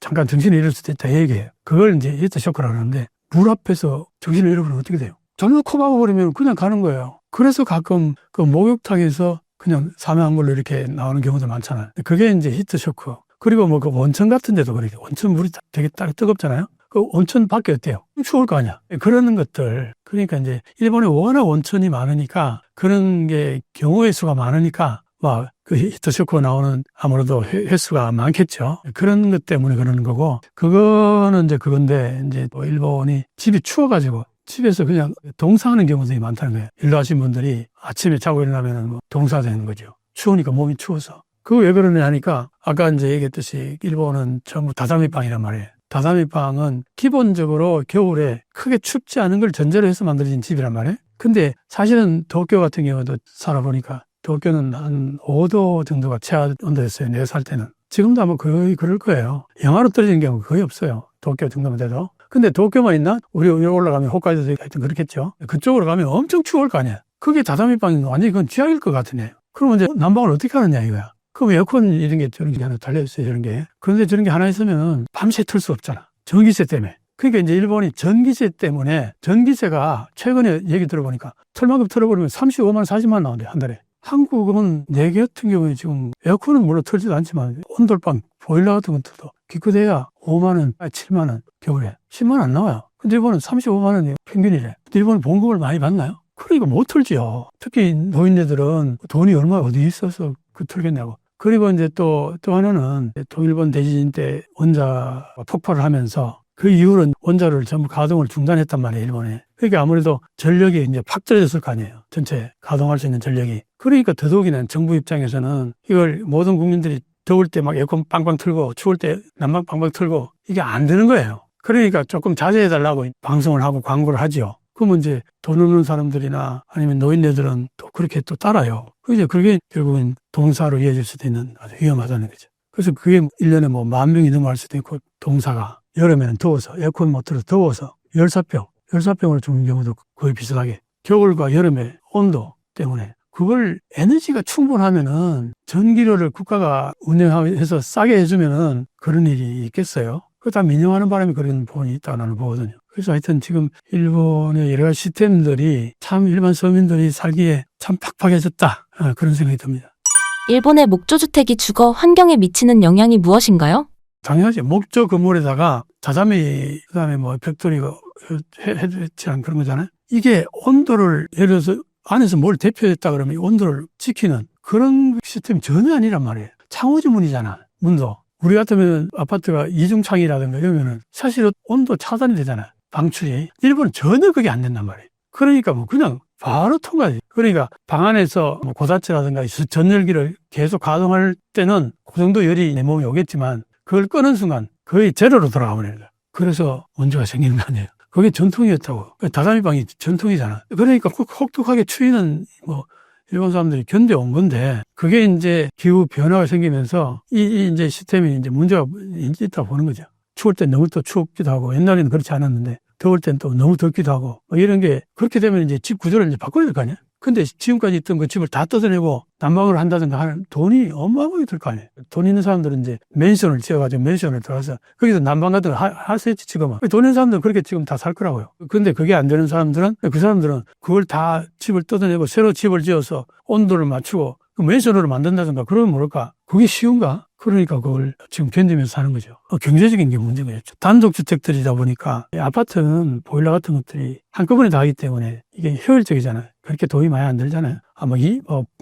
잠깐 정신을 잃을 수도 있다, 이 얘기예요. 그걸 이제 히트 쇼크라고 하는데, 물 앞에서 정신을 잃어버리면 어떻게 돼요? 전부 코 박아버리면 그냥 가는 거예요. 그래서 가끔 그 목욕탕에서 그냥 사망한 걸로 이렇게 나오는 경우도 많잖아요. 그게 이제 히트 쇼크. 그리고 뭐 그 원천 같은 데도 그렇게, 원천 물이 되게 뜨겁잖아요. 그 온천 밖에 어때요? 추울 거 아니야. 그러는 것들. 그러니까 이제 일본에 워낙 온천이 많으니까, 그런 게 경우의 수가 많으니까 막 그 히트쇼크가 나오는 아무래도 횟수가 많겠죠. 그런 것 때문에 그러는 거고, 그거는 이제 그건데, 이제 뭐 일본이 집이 추워가지고 집에서 그냥 동사하는 경우들이 많다는 거예요. 일로 하신 분들이 아침에 자고 일어나면 뭐 동사되는 거죠. 추우니까 몸이 추워서. 그거 왜 그러냐 하니까, 아까 이제 얘기했듯이 일본은 전부 다다미방이란 말이에요. 다다미방은 기본적으로 겨울에 크게 춥지 않은 걸 전제로 해서 만들어진 집이란 말이에요. 근데 사실은 도쿄 같은 경우도 살아보니까 도쿄는 한 5도 정도가 최하 온도였어요. 내가 살 때는. 지금도 아마 거의 그럴 거예요. 영하로 떨어지는 경우 거의 없어요. 도쿄 정도만 돼도. 근데 도쿄만 있나? 우리 위로 올라가면 홋카이도도 하여튼 그렇겠죠. 그쪽으로 가면 엄청 추울 거 아니야. 그게 다다미방인 거 완전히 그건 쥐약일 것 같으네. 그러면 이제 난방을 어떻게 하느냐 이거야. 그럼 에어컨 이런 게 저런 게 하나 달려있어요, 저런 게. 그런데 저런 게 하나 있으면 밤새 틀 수 없잖아. 전기세 때문에. 그러니까 이제 일본이 전기세 때문에, 전기세가 최근에 얘기 들어보니까 철만큼 틀어버리면 35만 원, 40만 원 나온대, 한 달에. 한국은 내게 같은 경우에 지금 에어컨은 물론 틀지도 않지만 온돌방, 보일러 같은 건 틀도 기껏해야 5만 원, 7만 원, 겨울에 10만 원 안 나와요. 근데 일본은 35만 원이 평균이래. 근데 일본은 봉급을 많이 받나요? 그러니까 못 틀지요. 특히 노인네들은 돈이 얼마 어디 있어서 그 틀겠냐고. 그리고 이제 또 하나는 동일본 대지진 때 원자가 폭발을 하면서 그 이후로는 원자를 전부 가동을 중단했단 말이에요, 일본에. 그러니까 아무래도 전력이 이제 팍 떨어졌을 거 아니에요. 전체 가동할 수 있는 전력이. 그러니까 더더욱이나 정부 입장에서는 이걸 모든 국민들이 더울 때 막 에어컨 빵빵 틀고 추울 때 난방 빵빵 틀고 이게 안 되는 거예요. 그러니까 조금 자제해달라고 방송을 하고 광고를 하지요. 그러면 이제 돈 없는 사람들이나 아니면 노인네들은 또 그렇게 또 따라요. 이제 그게 결국은 동사로 이어질 수도 있는 아주 위험하다는 거죠. 그래서 그게 1년에 뭐 10,000명이 넘어갈 수도 있고, 동사가 여름에는 더워서 에어컨 못 틀어서 더워서 열사병을 죽는 경우도 거의 비슷하게. 겨울과 여름의 온도 때문에 그걸 에너지가 충분하면은 전기료를 국가가 운영해서 싸게 해주면은 그런 일이 있겠어요? 그거 다 민영화하는 바람에 그런 부분이 있다고 나는 보거든요. 그래서 하여튼 지금 일본의 여러 가지 시스템들이 참 일반 서민들이 살기에 참 팍팍해졌다. 그런 생각이 듭니다. 일본의 목조주택이 주거 환경에 미치는 영향이 무엇인가요? 당연하지. 목조 건물에다가 자담이, 그 다음에 뭐 벽돌이고 해치한 그런 거잖아요. 이게 온도를, 예를 들어서 안에서 뭘 대표했다 그러면 온도를 지키는 그런 시스템이 전혀 아니란 말이에요. 창호지 문이잖아, 문도. 우리 같으면 아파트가 이중창이라든가 이러면은 사실 온도 차단이 되잖아, 방출이. 일본은 전혀 그게 안 된단 말이에요. 그러니까 뭐 그냥 바로 통과지. 그러니까 방 안에서 뭐 고다치라든가 전열기를 계속 가동할 때는 그 정도 열이 내 몸에 오겠지만 그걸 끄는 순간 거의 제로로 돌아가버리는 거야. 그래서 원조가 생기는 거 아니에요. 그게 전통이었다고. 다다미방이 전통이잖아. 그러니까 혹독하게 추위는 뭐 일본 사람들이 견뎌온 건데, 그게 이제 기후 변화가 생기면서 이 이제 시스템이 이제 문제가 있다고 보는 거죠. 추울 땐 너무 또 춥기도 하고, 옛날에는 그렇지 않았는데 더울 땐 또 너무 덥기도 하고, 뭐 이런 게 그렇게 되면 이제 집 구조를 이제 바꿔야 될 거 아니야? 근데 지금까지 있던 그 집을 다 뜯어내고 난방을 한다든가 하는 돈이 어마어마하게 들 거 아니에요. 돈 있는 사람들은 이제 맨션을 지어가지고 맨션을 들어가서 거기서 난방 같은 거 하세요, 지금은. 돈 있는 사람들은 그렇게 지금 다 살 거라고요. 근데 그게 안 되는 사람들은, 그 사람들은 그걸 다 집을 뜯어내고 새로 집을 지어서 온도를 맞추고 그 맨션으로 만든다든가 그러면 모를까? 그게 쉬운가? 그러니까 그걸 지금 견디면서 사는 거죠. 경제적인 게 문제인 거죠. 단독주택들이다 보니까 아파트는 보일러 같은 것들이 한꺼번에 다 하기 때문에 이게 효율적이잖아요. 그렇게 돈이 많이 안 들잖아요. 아마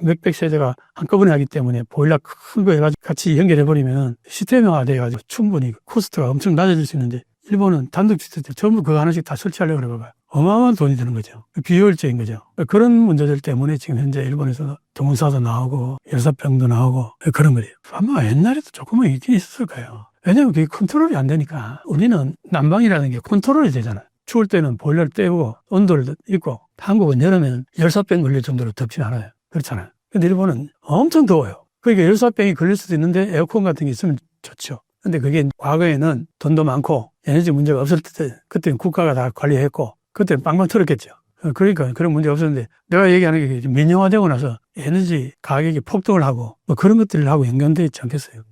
몇백 세대가 한꺼번에 하기 때문에 보일러 큰 거 해가지고 같이 연결해버리면 시스템화돼가지고 충분히 코스트가 엄청 낮아질 수 있는데, 일본은 단독주택들 전부 그거 하나씩 다 설치하려고 그래봐요. 어마어마한 돈이 드는 거죠. 비효율적인 거죠. 그런 문제들 때문에 지금 현재 일본에서 동사도 나오고 열사병도 나오고 그런 거예요. 아마 옛날에도 조금은 있긴 있었을 거예요. 왜냐하면 그게 컨트롤이 안 되니까. 우리는 난방이라는 게 컨트롤이 되잖아요. 추울 때는 보일러를 떼고 온도를 있고, 한국은 여름에는 열사병 걸릴 정도로 덥진 않아요. 그렇잖아요. 근데 일본은 엄청 더워요. 그러니까 열사병이 걸릴 수도 있는데 에어컨 같은 게 있으면 좋죠. 근데 그게 과거에는 돈도 많고 에너지 문제가 없을 때, 그때는 국가가 다 관리했고, 그때는 빵빵 터졌겠죠. 그러니까 그런 문제가 없었는데, 내가 얘기하는 게 민영화되고 나서 에너지 가격이 폭등을 하고 뭐 그런 것들하고 연관되어 있지 않겠어요?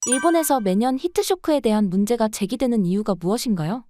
일본에서 매년 히트쇼크에 대한 문제가 제기되는 이유가 무엇인가요?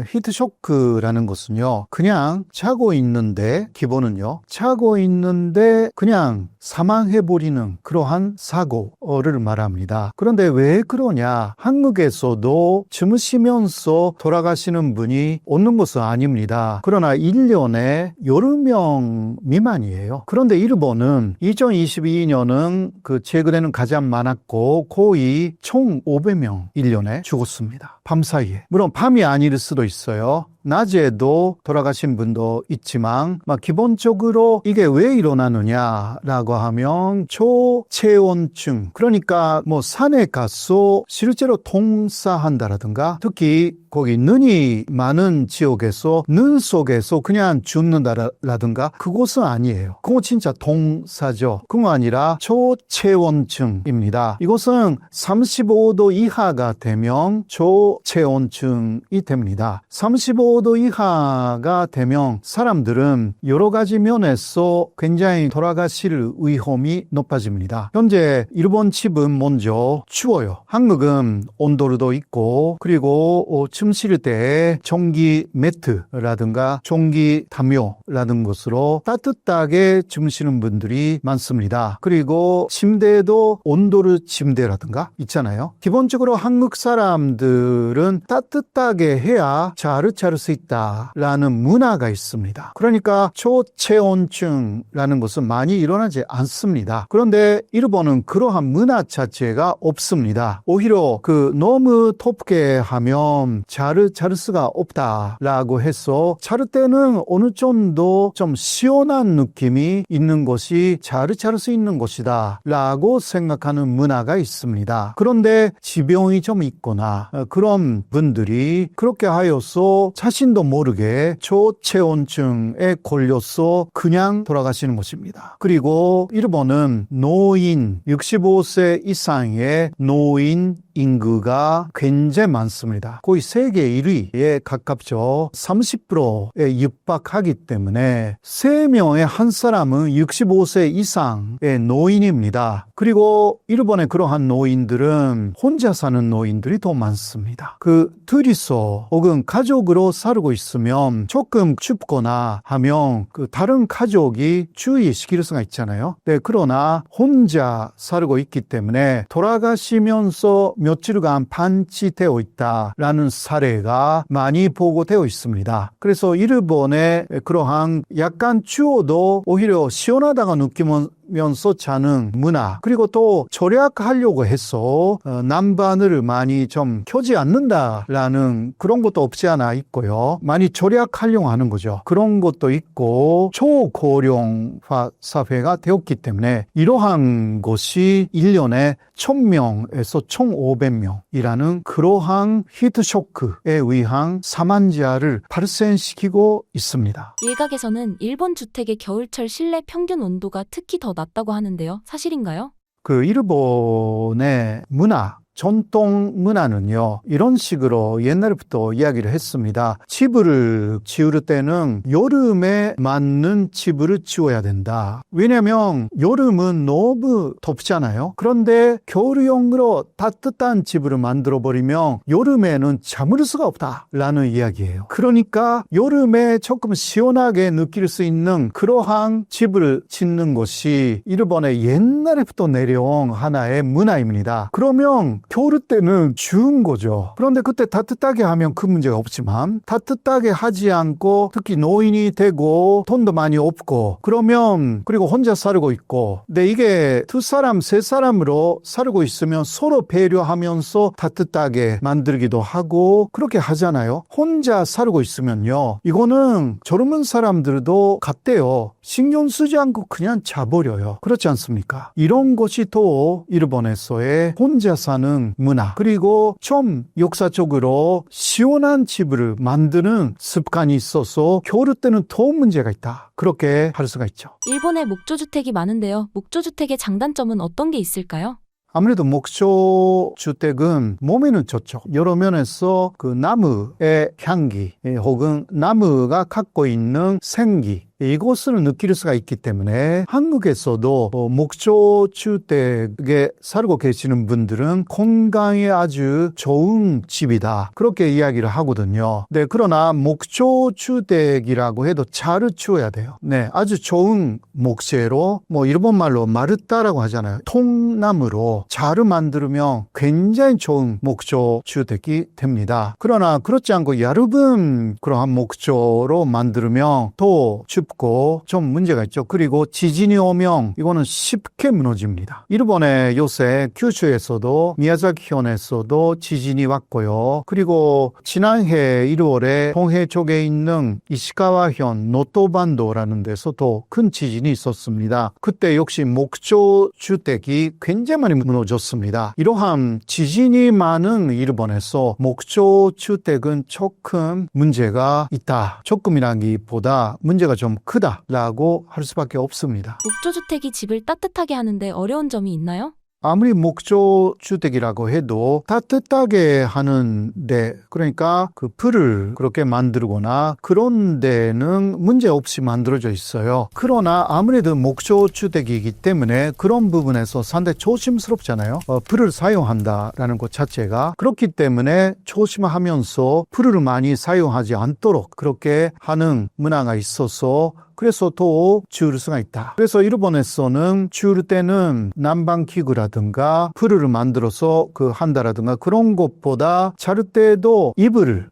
히트쇼크라는 것은요, 그냥 자고 있는데, 기본은요, 자고 있는데 그냥 사망해버리는 그러한 사고를 말합니다. 그런데 왜 그러냐? 한국에서도 주무시면서 돌아가시는 분이 없는 것은 아닙니다. 그러나 1년에 여러 명 미만이에요. 그런데 일본은 2022년은 최근에는 가장 많았고 거의 총 500명 1년에 죽었습니다. 밤 사이에. 물론 밤이 아닐 수도 있어요. 낮에도 돌아가신 분도 있지만 기본적으로 이게 왜 일어나느냐라고 하면 초체온증, 그러니까 산에 가서 실제로 동사한다라든가, 특히 거기 눈이 많은 지역에서 눈 속에서 그냥 죽는다라든가, 그것은 아니에요. 그거 진짜 동사죠. 그거 아니라 초체온증입니다. 이것은 35도 이하가 되면 초체온증이 됩니다. 35도 이하가 되면 사람들은 여러 가지 면에서 굉장히 돌아가실 위험이 높아집니다. 현재 일본 집은 먼저 추워요. 한국은 온돌도 있고, 그리고 춤실 때 전기 매트라든가 전기 담요라는 것으로 따뜻하게 주무시는 분들이 많습니다. 그리고 침대도 온돌 침대라든가 있잖아요. 기본적으로 한국 사람들은 따뜻하게 해야 잘 잘 수 있다라는 문화가 있습니다. 그러니까 초체온증이라는 것은 많이 일어나지 않습니다. 그런데 일본은 그러한 문화 자체가 없습니다. 오히려 너무 덥게 하면 잘 수가 없다라고 해서 잘 때는 어느 정도 좀 시원한 느낌이 있는 것이 잘 수 있는 것이다 라고 생각하는 문화가 있습니다. 그런데 지병이 좀 있거나 그런 분들이 그렇게 하여서 자신도 모르게 초체온증에 걸려서 그냥 돌아가시는 것입니다. 그리고 일본은 노인 65세 이상의 노인 인구가 굉장히 많습니다. 거의 세계 1위에 가깝죠. 30%에 육박하기 때문에 3명의 한 사람은 65세 이상의 노인입니다. 그리고 일본의 그러한 노인들은 혼자 사는 노인들이 더 많습니다. 둘이서 혹은 가족으로 살고 있으면 조금 춥거나 하면 다른 가족이 주의시킬 수가 있잖아요. 네, 그러나 혼자 살고 있기 때문에 돌아가시면서 며칠간 반치되어 있다라는 사례가 많이 보고되어 있습니다. 그래서 일본의 그러한 약간 추워도 오히려 시원하다가 느끼면서 자는 문화, 그리고 또 절약하려고 해서 난방을 많이 좀 켜지 않는다라는 그런 것도 없지 않아 있고요. 많이 절약하려고 하는 거죠. 그런 것도 있고 초고령화 사회가 되었기 때문에 이러한 것이 1년에 1000명에서 1500명이라는 그러한 히트쇼크에 의한 사망자를 발생시키고 있습니다. 일각에서는 일본 주택의 겨울철 실내 평균 온도가 특히 더 낮다고 하는데요. 사실인가요? 일본의 문화, 전통 문화는요, 이런 식으로 옛날부터 이야기를 했습니다. 집을 지을 때는 여름에 맞는 집을 지어야 된다. 왜냐면 여름은 너무 덥잖아요. 그런데 겨울용으로 따뜻한 집을 만들어버리면 여름에는 잠을 수가 없다라는 이야기예요. 그러니까 여름에 조금 시원하게 느낄 수 있는 그러한 집을 짓는 것이 일본의 옛날부터 내려온 하나의 문화입니다. 그러면 겨울 때는 추운 거죠. 그런데 그때 따뜻하게 하면 그 문제가 없지만 따뜻하게 하지 않고 특히 노인이 되고 돈도 많이 없고 그러면 그리고 혼자 살고 있고 근데 이게 두 사람, 세 사람으로 살고 있으면 서로 배려하면서 따뜻하게 만들기도 하고 그렇게 하잖아요. 혼자 살고 있으면요. 이거는 젊은 사람들도 같대요. 신경 쓰지 않고 그냥 자버려요. 그렇지 않습니까? 이런 것이 또 일본에서의 혼자 사는 문화 그리고 좀 역사적으로 시원한 집을 만드는 습관이 있어서 겨울 때는 더 문제가 있다. 그렇게 할 수가 있죠. 일본에 목조주택이 많은데요. 목조주택의 장단점은 어떤 게 있을까요? 아무래도 목조 주택은 몸에는 좋죠. 여러 면에서 그 나무의 향기 혹은 나무가 갖고 있는 생기 이것을 느낄 수가 있기 때문에 한국에서도 목조 주택에 살고 계시는 분들은 건강에 아주 좋은 집이다. 그렇게 이야기를 하거든요. 네, 그러나 목조 주택이라고 해도 잘 치워야 돼요. 네, 아주 좋은 목재로 일본 말로 마르타라고 하잖아요. 통나무로 잘 만들면 굉장히 좋은 목조 주택이 됩니다. 그러나 그렇지 않고 얇은 그러한 목조로 만들면 더 춥고 좀 문제가 있죠. 그리고 지진이 오면 이거는 쉽게 무너집니다. 일본의 요새 규슈에서도 미야자키현에서도 지진이 왔고요. 그리고 지난해 1월에 동해 쪽에 있는 이시카와현 노토반도라는 데서도 큰 지진이 있었습니다. 그때 역시 목조 주택이 굉장히 많이 무너졌습니다. 이러한 지진이 많은 일본에서 목조 주택은 조금 문제가 있다. 조금이라기보다 문제가 좀 크다라고 할 수밖에 없습니다. 목조주택이 집을 따뜻하게 하는데 어려운 점이 있나요? 아무리 목조 주택이라고 해도 따뜻하게 하는데 그러니까 그 불을 그렇게 만들거나 그런 데는 문제 없이 만들어져 있어요. 그러나 아무래도 목조 주택이기 때문에 그런 부분에서 상당히 조심스럽잖아요. 불을 사용한다라는 것 자체가 그렇기 때문에 조심하면서 불을 많이 사용하지 않도록 그렇게 하는 문화가 있어서 그래서 더 추울 수가 있다. 그래서 일본에서는 추울 때는 난방기구라든가 불을 만들어서 한다라든가 그런 것보다 잘 때도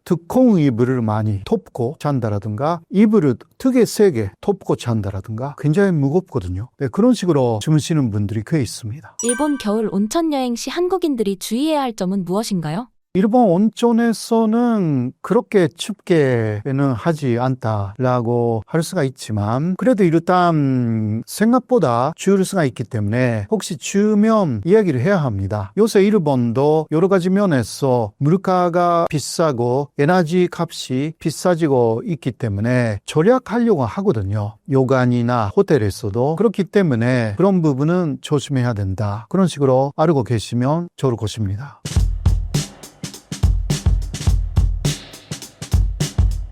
두꺼운 이불을 많이 덮고 잔다라든가 이불을 되게 세게 덮고 잔다라든가 굉장히 무겁거든요. 네, 그런 식으로 주무시는 분들이 꽤 있습니다. 일본 겨울 온천 여행 시 한국인들이 주의해야 할 점은 무엇인가요? 일본 온천에서는 그렇게 춥게는 하지 않다라고 할 수가 있지만 그래도 일단 생각보다 추울 수가 있기 때문에 혹시 추우면 이야기를 해야 합니다. 요새 일본도 여러 가지 면에서 물가가 비싸고 에너지 값이 비싸지고 있기 때문에 절약하려고 하거든요. 요관이나 호텔에서도 그렇기 때문에 그런 부분은 조심해야 된다. 그런 식으로 알고 계시면 좋을 것입니다.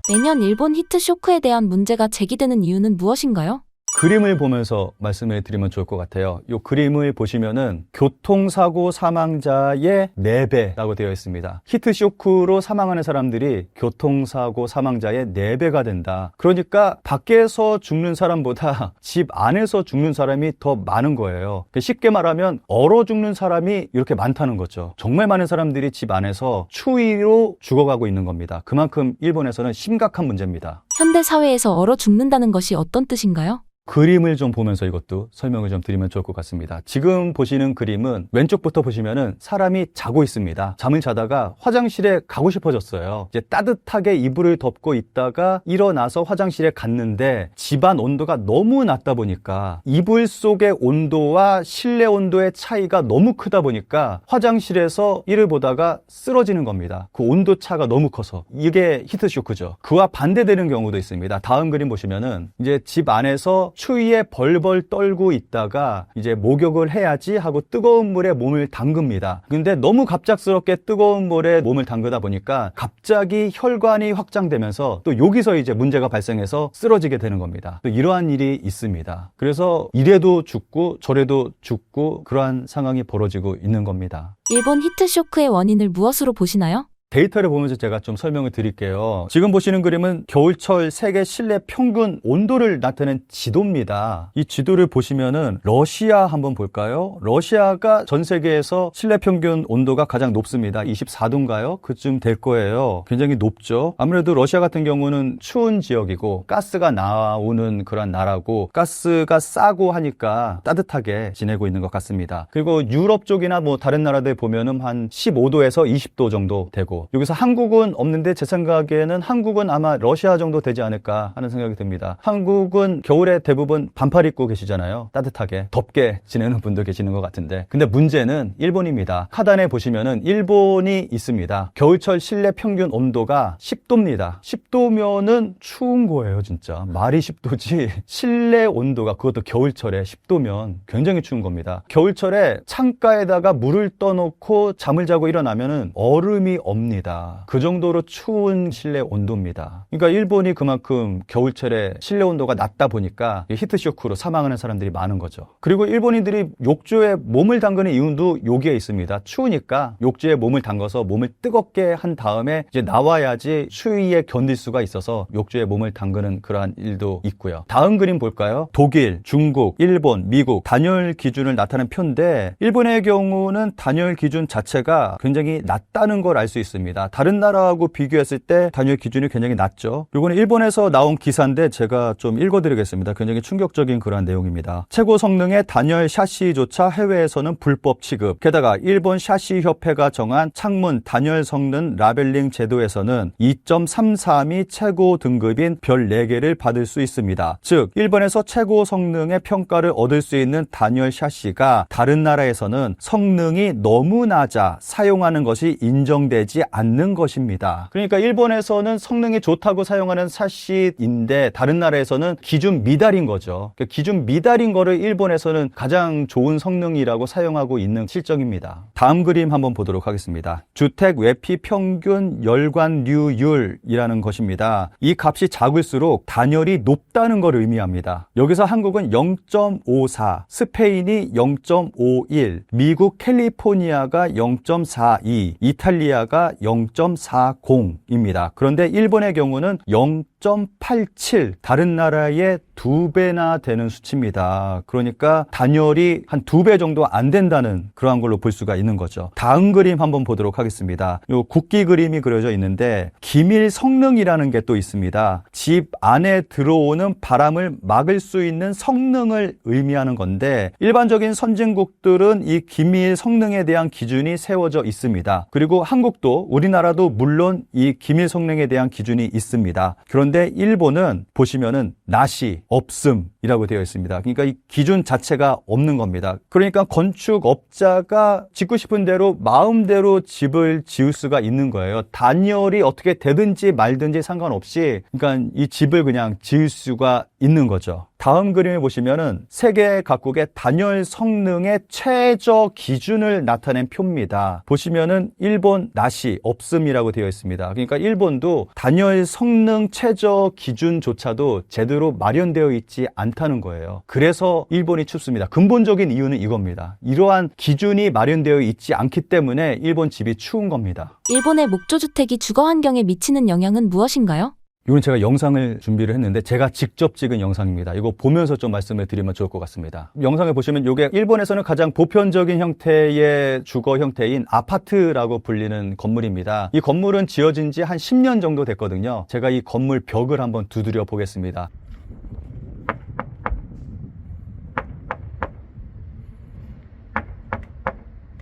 매년 일본 히트쇼크에 대한 문제가 제기되는 이유는 무엇인가요? 그림을 보면서 말씀을 드리면 좋을 것 같아요. 이 그림을 보시면은 교통사고 사망자의 4배라고 되어 있습니다. 히트쇼크로 사망하는 사람들이 교통사고 사망자의 4배가 된다. 그러니까 밖에서 죽는 사람보다 집 안에서 죽는 사람이 더 많은 거예요. 쉽게 말하면 얼어 죽는 사람이 이렇게 많다는 거죠. 정말 많은 사람들이 집 안에서 추위로 죽어가고 있는 겁니다. 그만큼 일본에서는 심각한 문제입니다. 현대 사회에서 얼어 죽는다는 것이 어떤 뜻인가요? 그림을 좀 보면서 이것도 설명을 좀 드리면 좋을 것 같습니다. 지금 보시는 그림은 왼쪽부터 보시면은 사람이 자고 있습니다. 잠을 자다가 화장실에 가고 싶어졌어요. 이제 따뜻하게 이불을 덮고 있다가 일어나서 화장실에 갔는데 집안 온도가 너무 낮다 보니까 이불 속의 온도와 실내 온도의 차이가 너무 크다 보니까 화장실에서 이를 보다가 쓰러지는 겁니다. 그 온도 차가 너무 커서. 이게 히트쇼크죠. 그와 반대되는 경우도 있습니다. 다음 그림 보시면은 이제 집 안에서 추위에 벌벌 떨고 있다가 이제 목욕을 해야지 하고 뜨거운 물에 몸을 담급니다. 근데 너무 갑작스럽게 뜨거운 물에 몸을 담그다 보니까 갑자기 혈관이 확장되면서 또 여기서 이제 문제가 발생해서 쓰러지게 되는 겁니다. 또 이러한 일이 있습니다. 그래서 이래도 죽고 저래도 죽고 그러한 상황이 벌어지고 있는 겁니다. 일본 히트쇼크의 원인을 무엇으로 보시나요? 데이터를 보면서 제가 좀 설명을 드릴게요. 지금 보시는 그림은 겨울철 세계 실내 평균 온도를 나타낸 지도입니다. 이 지도를 보시면은 러시아 한번 볼까요? 러시아가 전 세계에서 실내 평균 온도가 가장 높습니다. 24도인가요? 그쯤 될 거예요. 굉장히 높죠. 아무래도 러시아 같은 경우는 추운 지역이고 가스가 나오는 그런 나라고 가스가 싸고 하니까 따뜻하게 지내고 있는 것 같습니다. 그리고 유럽 쪽이나 뭐 다른 나라들 보면은 한 15도에서 20도 정도 되고, 여기서 한국은 없는데 제 생각에는 한국은 아마 러시아 정도 되지 않을까 하는 생각이 듭니다. 한국은 겨울에 대부분 반팔 입고 계시잖아요. 따뜻하게 덥게 지내는 분도 계시는 것 같은데, 근데 문제는 일본입니다. 하단에 보시면은 일본이 있습니다. 겨울철 실내 평균 온도가 10도입니다. 10도면은 추운 거예요. 진짜 말이 10도지 실내 온도가, 그것도 겨울철에 10도면 굉장히 추운 겁니다. 겨울철에 창가에다가 물을 떠놓고 잠을 자고 일어나면은 얼음이 없니다. 그 정도로 추운 실내 온도입니다. 그러니까 일본이 그만큼 겨울철에 실내 온도가 낮다 보니까 히트쇼크로 사망하는 사람들이 많은 거죠. 그리고 일본인들이 욕조에 몸을 담그는 이유도 여기에 있습니다. 추우니까 욕조에 몸을 담가서 몸을 뜨겁게 한 다음에 이제 나와야지 추위에 견딜 수가 있어서 욕조에 몸을 담그는 그러한 일도 있고요. 다음 그림 볼까요? 독일, 중국, 일본, 미국 단열 기준을 나타낸 표인데, 일본의 경우는 단열 기준 자체가 굉장히 낮다는 걸 알 수 있습니다. 다른 나라하고 비교했을 때 단열 기준이 굉장히 낮죠. 이거는 일본에서 나온 기사인데 제가 좀 읽어드리겠습니다. 굉장히 충격적인 그러한 내용입니다. 최고 성능의 단열 샤시조차 해외에서는 불법 취급. 게다가 일본 샤시 협회가 정한 창문 단열 성능 라벨링 제도에서는 2.33이 최고 등급인 별 4개를 받을 수 있습니다. 즉 일본에서 최고 성능의 평가를 얻을 수 있는 단열 샤시가 다른 나라에서는 성능이 너무 낮아 사용하는 것이 인정되지 않는 것입니다. 그러니까 일본에서는 성능이 좋다고 사용하는 샤시인데 다른 나라에서는 기준 미달인 거죠. 그러니까 기준 미달인 거를 일본에서는 가장 좋은 성능이라고 사용하고 있는 실정입니다. 다음 그림 한번 보도록 하겠습니다. 주택 외피 평균 열관류율이라는 것입니다. 이 값이 작을수록 단열이 높다는 걸 의미합니다. 여기서 한국은 0.54, 스페인이 0.51, 미국 캘리포니아가 0.42, 이탈리아가 0.40입니다. 그런데 일본의 경우는 0.87, 다른 나라의 2배나 되는 수치입니다. 그러니까 단열이 한 2배 정도 안 된다는 그러한 걸로 볼 수가 있는 거죠. 다음 그림 한번 보도록 하겠습니다. 요 국기 그림이 그려져 있는데 기밀 성능이라는 게 또 있습니다. 집 안에 들어오는 바람을 막을 수 있는 성능을 의미하는 건데, 일반적인 선진국들은 이 기밀 성능에 대한 기준이 세워져 있습니다. 그리고 한국도, 우리나라도 물론 이 기밀 성능에 대한 기준이 있습니다. 그런데 일본은 보시면은 나시, 없음이라고 되어 있습니다. 그러니까 이 기준 자체가 없는 겁니다. 그러니까 건축업자가 짓고 싶은 대로 마음대로 집을 지을 수가 있는 거예요. 단열이 어떻게 되든지 말든지 상관없이, 그러니까 이 집을 그냥 지을 수가 있는 거죠. 다음 그림을 보시면은 세계 각국의 단열 성능의 최저 기준을 나타낸 표입니다. 보시면은 일본 나시, 없음이라고 되어 있습니다. 그러니까 일본도 단열 성능 최저 기준조차도 제대로 마련되어 있지 않다는 거예요. 그래서 일본이 춥습니다. 근본적인 이유는 이겁니다. 이러한 기준이 마련되어 있지 않기 때문에 일본 집이 추운 겁니다. 일본의 목조주택이 주거 환경에 미치는 영향은 무엇인가요? 이건 제가 영상을 준비를 했는데 제가 직접 찍은 영상입니다. 이거 보면서 좀 말씀을 드리면 좋을 것 같습니다. 영상을 보시면 이게 일본에서는 가장 보편적인 형태의 주거 형태인 아파트라고 불리는 건물입니다. 이 건물은 지어진 지 한 10년 정도 됐거든요. 제가 이 건물 벽을 한번 두드려 보겠습니다.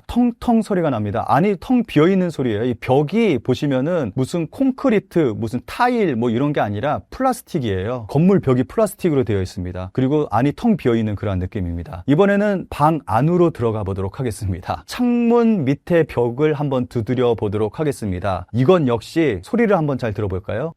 텅텅 소리가 납니다. 안이 텅 비어있는 소리예요. 이 벽이 보시면은 무슨 콘크리트, 무슨 타일 뭐 이런 게 아니라 플라스틱이에요. 건물 벽이 플라스틱으로 되어 있습니다. 그리고 안이 텅 비어있는 그런 느낌입니다. 이번에는 방 안으로 들어가 보도록 하겠습니다. 창문 밑에 벽을 한번 두드려 보도록 하겠습니다. 이건 역시 소리를 한번 잘 들어볼까요?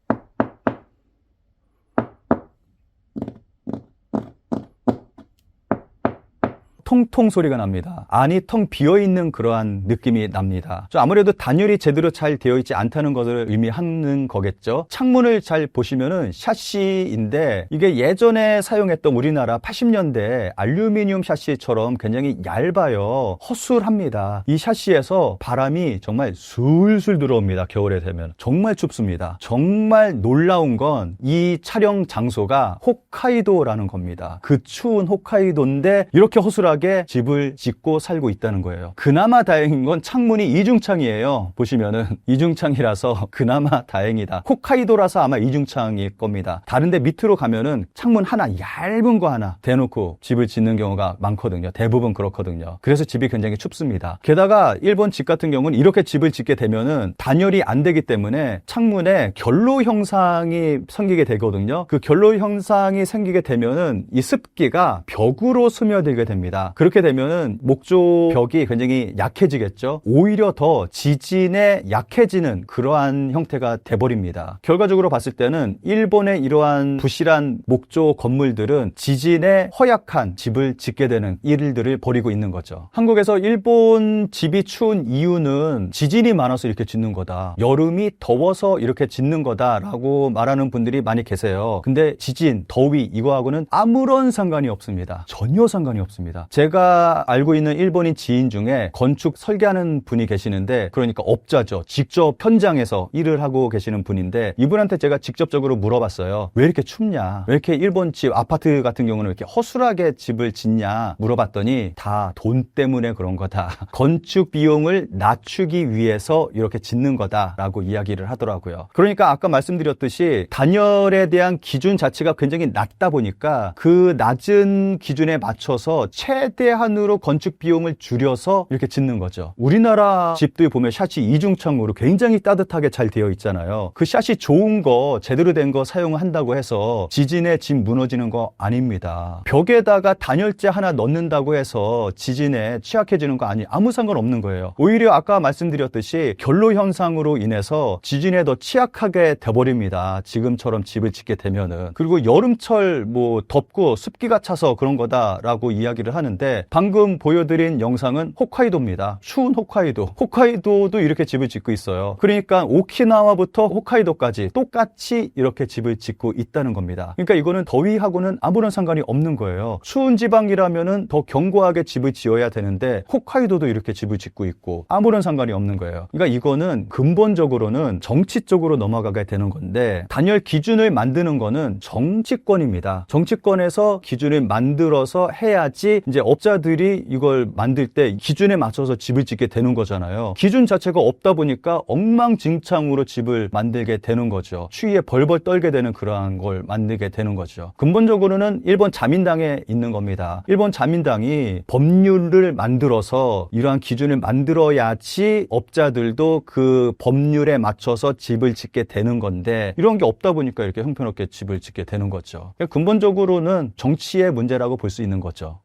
통통 소리가 납니다. 안이 텅 비어있는 그러한 느낌이 납니다. 아무래도 단열이 제대로 잘 되어 있지 않다는 것을 의미하는 거겠죠. 창문을 잘 보시면은 샤시인데 이게 예전에 사용했던 우리나라 80년대 알루미늄 샤시처럼 굉장히 얇아요. 허술합니다. 이 샤시에서 바람이 정말 술술 들어옵니다. 겨울에 되면 정말 춥습니다. 정말 놀라운 건 이 촬영 장소가 홋카이도라는 겁니다. 그 추운 홋카이도인데 이렇게 허술하게 집을 짓고 살고 있다는 거예요. 그나마 다행인 건 창문이 이중창이에요. 보시면은 이중창이라서 그나마 다행이다. 홋카이도라서 아마 이중창일 겁니다. 다른데 밑으로 가면은 창문 하나 얇은 거 하나 대놓고 집을 짓는 경우가 많거든요. 대부분 그렇거든요. 그래서 집이 굉장히 춥습니다. 게다가 일본 집 같은 경우는 이렇게 집을 짓게 되면은 단열이 안 되기 때문에 창문에 결로 형상이 생기게 되거든요. 그 결로 형상이 생기게 되면은 이 습기가 벽으로 스며들게 됩니다. 그렇게 되면은 목조 벽이 굉장히 약해지겠죠. 오히려 더 지진에 약해지는 그러한 형태가 돼버립니다. 결과적으로 봤을 때는 일본의 이러한 부실한 목조 건물들은 지진에 허약한 집을 짓게 되는 일들을 벌이고 있는 거죠. 한국에서 일본 집이 추운 이유는 지진이 많아서 이렇게 짓는 거다. 여름이 더워서 이렇게 짓는 거다라고 말하는 분들이 많이 계세요. 근데 지진, 더위 이거하고는 아무런 상관이 없습니다. 전혀 상관이 없습니다. 제가 알고 있는 일본인 지인 중에 건축 설계하는 분이 계시는데 그러니까 업자죠. 직접 현장에서 일을 하고 계시는 분인데 이분한테 제가 직접적으로 물어봤어요. 왜 이렇게 춥냐? 왜 이렇게 일본 집, 아파트 같은 경우는 왜 이렇게 허술하게 집을 짓냐? 물어봤더니 다 돈 때문에 그런 거다. 건축 비용을 낮추기 위해서 이렇게 짓는 거다라고 이야기를 하더라고요. 그러니까 아까 말씀드렸듯이 단열에 대한 기준 자체가 굉장히 낮다 보니까 그 낮은 기준에 맞춰서 최대한으로 건축 비용을 줄여서 이렇게 짓는 거죠. 우리나라 집들 보면 샷이 이중창으로 굉장히 따뜻하게 잘 되어 있잖아요. 그 샷이 좋은 거, 제대로 된 거 사용한다고 해서 지진에 집 무너지는 거 아닙니다. 벽에다가 단열재 하나 넣는다고 해서 지진에 취약해지는 거 아무 상관없는 거예요. 오히려 아까 말씀드렸듯이 결로 현상으로 인해서 지진에 더 취약하게 돼버립니다. 지금처럼 집을 짓게 되면은. 그리고 여름철 뭐 덥고 습기가 차서 그런 거다라고 이야기를 하는데 방금 보여드린 영상은 홋카이도입니다. 추운 홋카이도. 홋카이도도 이렇게 집을 짓고 있어요. 그러니까 오키나와부터 홋카이도까지 똑같이 이렇게 집을 짓고 있다는 겁니다. 그러니까 이거는 더위하고는 아무런 상관이 없는 거예요. 추운 지방이라면은 더 견고하게 집을 지어야 되는데 홋카이도도 이렇게 집을 짓고 있고 아무런 상관이 없는 거예요. 그러니까 이거는 근본적으로는 정치 쪽으로 넘어가게 되는 건데 단열 기준을 만드는 거는 정치권입니다. 정치권에서 기준을 만들어서 해야지 이제 업자들이 이걸 만들 때 기준에 맞춰서 집을 짓게 되는 거잖아요. 기준 자체가 없다 보니까 엉망진창으로 집을 만들게 되는 거죠. 추위에 벌벌 떨게 되는 그러한 걸 만들게 되는 거죠. 근본적으로는 일본 자민당에 있는 겁니다. 일본 자민당이 법률을 만들어서 이러한 기준을 만들어야지 업자들도 그 법률에 맞춰서 집을 짓게 되는 건데 이런 게 없다 보니까 이렇게 형편없게 집을 짓게 되는 거죠. 근본적으로는 정치의 문제라고 볼 수 있는 거죠.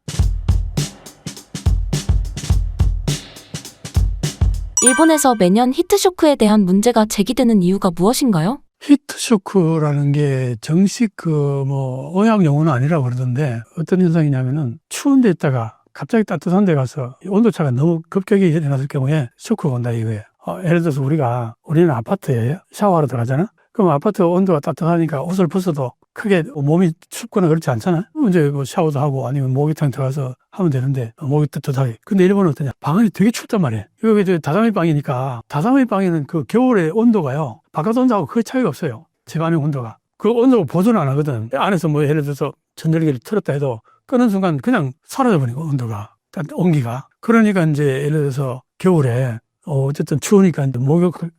일본에서 매년 히트쇼크에 대한 문제가 제기되는 이유가 무엇인가요? 히트쇼크라는 게 정식 의학 용어는 아니라고 그러던데 어떤 현상이냐면은 추운 데 있다가 갑자기 따뜻한 데 가서 온도차가 너무 급격히 일어났을 경우에 쇼크가 온다 이거예요. 예를 들어서 우리는 아파트에 샤워하러 들어가잖아? 그럼 아파트 온도가 따뜻하니까 옷을 벗어도 크게 몸이 춥거나 그렇지 않잖아? 이제 샤워도 하고 아니면 목욕탕 들어가서 하면 되는데 목이 따뜻하게. 근데 일본은 어떠냐? 방이 되게 춥단 말이에요. 이거 이제 다다미 방이니까 다다미 방에는 그 겨울에 온도가요. 바깥 온도하고 거의 차이가 없어요. 제 방의 온도가. 그 온도가 보존 안 하거든. 안에서 예를 들어서 전자기를 틀었다 해도 끄는 순간 그냥 사라져버리고 온도가. 온기가. 그러니까 이제 예를 들어서 겨울에 어쨌든 추우니까 이제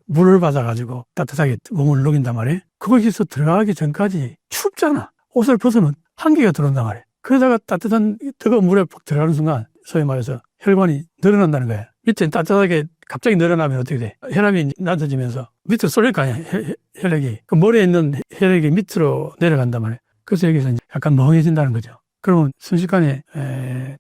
물을 받아가지고 따뜻하게 몸을 녹인단 말이에요. 거기서 들어가기 전까지 춥잖아. 옷을 벗으면 한기가 들어온단 말이에요. 그러다가 따뜻한 뜨거운 물에 푹 들어가는 순간 소위 말해서 혈관이 늘어난다는 거예요. 밑에 따뜻하게 갑자기 늘어나면 어떻게 돼? 혈압이 낮아지면서 밑으로 쏠릴 거 아니야, 혈액이. 그 머리에 있는 혈액이 밑으로 내려간단 말이에요. 그래서 여기서 이제 약간 멍해진다는 거죠. 그러면 순식간에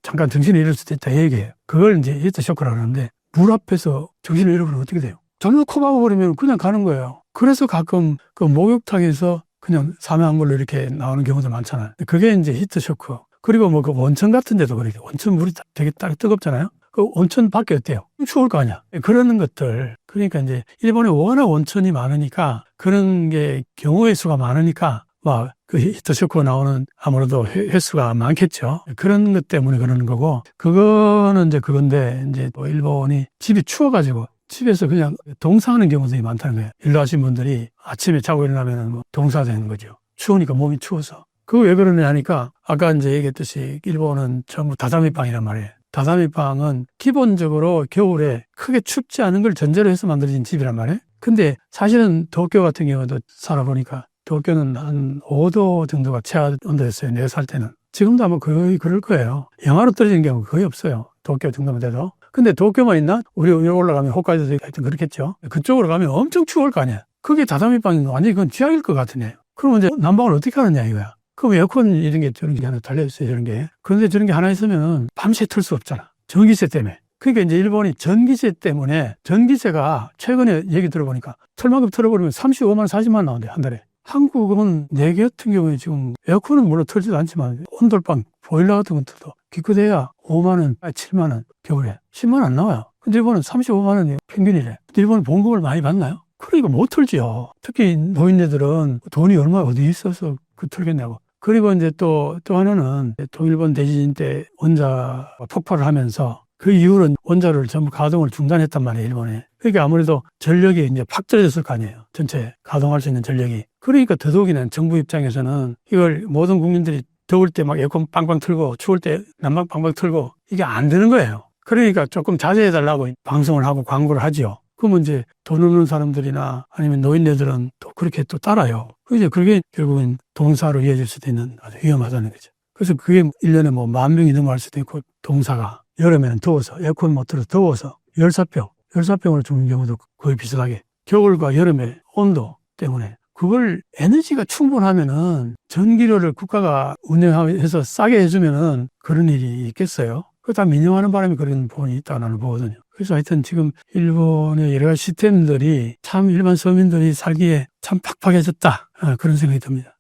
잠깐 정신을 잃을 수도 있다 이 얘기예요. 그걸 이제 히트쇼크라고 하는데 물 앞에서 정신을 잃어버리면 어떻게 돼요? 전부 코 막아버리면 그냥 가는 거예요. 그래서 가끔 그 목욕탕에서 그냥 사망한 걸로 이렇게 나오는 경우도 많잖아요. 그게 이제 히트쇼크. 그리고 뭐 그 온천 같은 데도 그렇게 온천 물이 되게 뜨겁잖아요. 그 온천 밖에 어때요? 추울 거 아니야. 그런 것들. 그러니까 이제 일본에 워낙 온천이 많으니까 그런 게 경우의 수가 많으니까 막 그 히트쇼크가 나오는 아무래도 횟수가 많겠죠. 그런 것 때문에 그러는 거고, 그거는 이제 그건데, 이제 또 일본이 집이 추워가지고 집에서 그냥 동사하는 경우들이 많다는 거예요. 일로 하신 분들이 아침에 자고 일어나면 뭐 동사되는 거죠. 추우니까 몸이 추워서. 그거 왜 그러냐 하니까 아까 이제 얘기했듯이 일본은 전부 다다미빵이란 말이에요. 다다미빵은 기본적으로 겨울에 크게 춥지 않은 걸 전제로 해서 만들어진 집이란 말이에요. 근데 사실은 도쿄 같은 경우도 살아보니까 도쿄는 한 5도 정도가 최하 온도였어요. 내가 살 때는. 지금도 아마 거의 그럴 거예요. 영하로 떨어지는 경우가 거의 없어요. 도쿄 정도만 돼도. 근데 도쿄만 있나? 우리 위로 올라가면 홋카이도도 하여튼 그렇겠죠. 그쪽으로 가면 엄청 추울 거 아니야. 그게 다다미빵이 완전히 그건 쥐약일 것 같으네. 그러면 이제 난방을 어떻게 하느냐 이거야. 그럼 에어컨 이런 게 저런 게 하나 달려있어요, 저런 게. 그런데 저런 게 하나 있으면 밤새 틀 수 없잖아. 전기세 때문에. 그러니까 이제 일본이 전기세 때문에, 전기세가 최근에 얘기 들어보니까 털만큼 틀어버리면 35만 원, 40만 원 나온대, 한 달에. 한국은 내게 같은 경우에 지금 에어컨은 물론 틀지도 않지만 온돌방, 보일러 같은 것도 기껏해야 5만 원, 7만 원, 겨울에 10만 원 안 나와요. 근데 일본은 35만 원이 평균이래. 근데 일본은 봉급을 많이 받나요? 그러니까 못 틀지요. 특히 노인네들은 돈이 얼마 어디 있어서 그 틀겠냐고. 그리고 이제 또 하나는 동일본 대지진 때 원자가 폭발을 하면서 그 이후로 원자를 전부 가동을 중단했단 말이에요, 일본에. 그러니까 아무래도 전력이 이제 팍 떨어졌을 거 아니에요. 전체 가동할 수 있는 전력이. 그러니까 더더욱이나 정부 입장에서는 이걸 모든 국민들이 더울 때 막 에어컨 빵빵 틀고 추울 때 난방 빵빵 틀고 이게 안 되는 거예요. 그러니까 조금 자제해달라고 방송을 하고 광고를 하지요. 그러면 이제 돈 없는 사람들이나 아니면 노인네들은 또 그렇게 또 따라요. 이제 그게 결국은 동사로 이어질 수도 있는 아주 위험하다는 거죠. 그래서 그게 1년에 뭐 10,000명이 넘어갈 수도 있고, 동사가 여름에는 더워서 에어컨 못 틀어서 더워서 열사병으로 죽는 경우도 거의 비슷하게, 겨울과 여름의 온도 때문에. 그걸 에너지가 충분하면은 전기료를 국가가 운영해서 싸게 해주면은 그런 일이 있겠어요. 그거 다 민영화하는 바람에 그런 부분이 있다고 나는 보거든요. 그래서 하여튼 지금 일본의 여러 가지 시스템들이 참 일반 서민들이 살기에 참 팍팍해졌다, 그런 생각이 듭니다.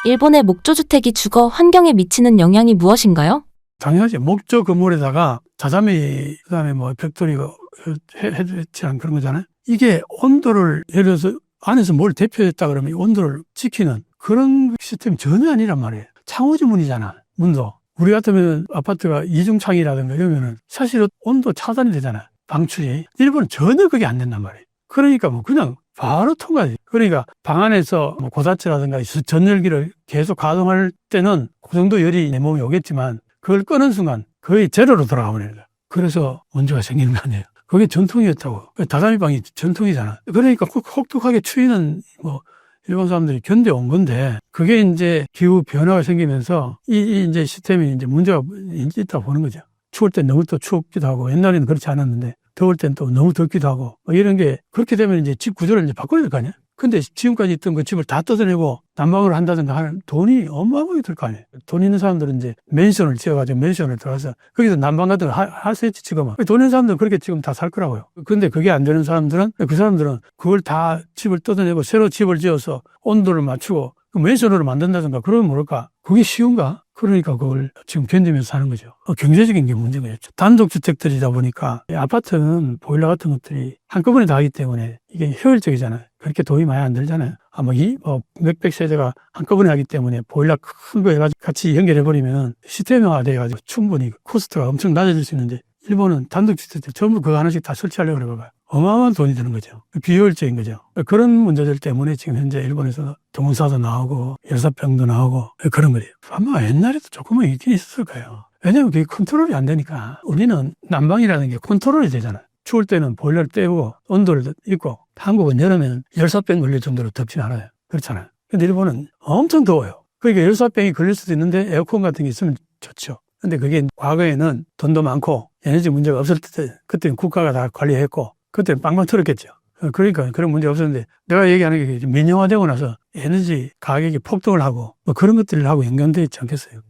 일본의 목조주택이 주거 환경에 미치는 영향이 무엇인가요? 당연하지. 목조 건물에다가 자자미, 그다음에 뭐 벽돌이 해치한 그런 거잖아요. 이게 온도를, 예를 들어서 안에서 뭘 대표했다 그러면 이 온도를 지키는 그런 시스템이 전혀 아니란 말이에요. 창호지 문이잖아, 문도. 우리 같으면 아파트가 이중창이라든가 이러면은 사실 온도 차단이 되잖아, 방출이. 일본은 전혀 그게 안 된단 말이에요. 그러니까 뭐 그냥 바로 통과지. 그러니까 방 안에서 뭐 고다츠라든가 전열기를 계속 가동할 때는 그 정도 열이 내 몸에 오겠지만 그걸 끄는 순간 거의 제로로 돌아가버려요. 그래서 문제가 생기는 거 아니에요. 그게 전통이었다고. 다다미방이 전통이잖아. 그러니까 혹독하게 추위는 뭐 일본 사람들이 견뎌온 건데, 그게 이제 기후 변화가 생기면서 이 이제 시스템이 이제 문제가 있다고 보는 거죠. 추울 때 너무 또 춥기도 하고, 옛날에는 그렇지 않았는데 더울 땐 또 너무 덥기도 하고, 뭐 이런 게 그렇게 되면 이제 집 구조를 이제 바꿔야 될 거 아니야? 근데 지금까지 있던 그 집을 다 뜯어내고 난방을 한다든가 하는 돈이 어마어마하게 들 거 아니에요. 돈 있는 사람들은 이제 맨션을 지어가지고 맨션을 들어가서 거기서 난방 같은 거 할 수 있지, 지금은. 돈 있는 사람들은 그렇게 지금 다 살 거라고요. 근데 그게 안 되는 사람들은, 그 사람들은 그걸 다 집을 뜯어내고 새로 집을 지어서 온도를 맞추고 그 맨션으로 만든다든가 그러면 모를까? 그게 쉬운가? 그러니까 그걸 지금 견디면서 사는 거죠. 경제적인 게 문제인 거죠. 단독주택들이다 보니까 아파트는 보일러 같은 것들이 한꺼번에 다 하기 때문에 이게 효율적이잖아요. 그렇게 돈이 많이 안 들잖아요. 아마 몇백 세대가 한꺼번에 하기 때문에 보일러 큰 거 해가지고 같이 연결해버리면 시스템화 돼가지고 충분히 코스트가 엄청 낮아질 수 있는데, 일본은 단독주택들 전부 그거 하나씩 다 설치하려고 그래봐요. 어마어마한 돈이 드는 거죠. 비효율적인 거죠. 그런 문제들 때문에 지금 현재 일본에서 동사도 나오고 열사병도 나오고 그런 거예요. 아마 옛날에도 조금은 있긴 있었을 거예요. 왜냐하면 그게 컨트롤이 안 되니까. 우리는 난방이라는 게 컨트롤이 되잖아요. 추울 때는 보일러를 떼고 온도를 있고, 한국은 여름에는 열사병 걸릴 정도로 덥진 않아요. 그렇잖아요. 근데 일본은 엄청 더워요. 그러니까 열사병이 걸릴 수도 있는데 에어컨 같은 게 있으면 좋죠. 근데 그게 과거에는 돈도 많고 에너지 문제가 없을 때, 그때는 국가가 다 관리했고 그때는 빵빵 틀었겠죠. 그러니까 그런 문제가 없었는데, 내가 얘기하는 게 민영화되고 나서 에너지 가격이 폭등을 하고 뭐 그런 것들을 하고 연관되어 있지 않겠어요.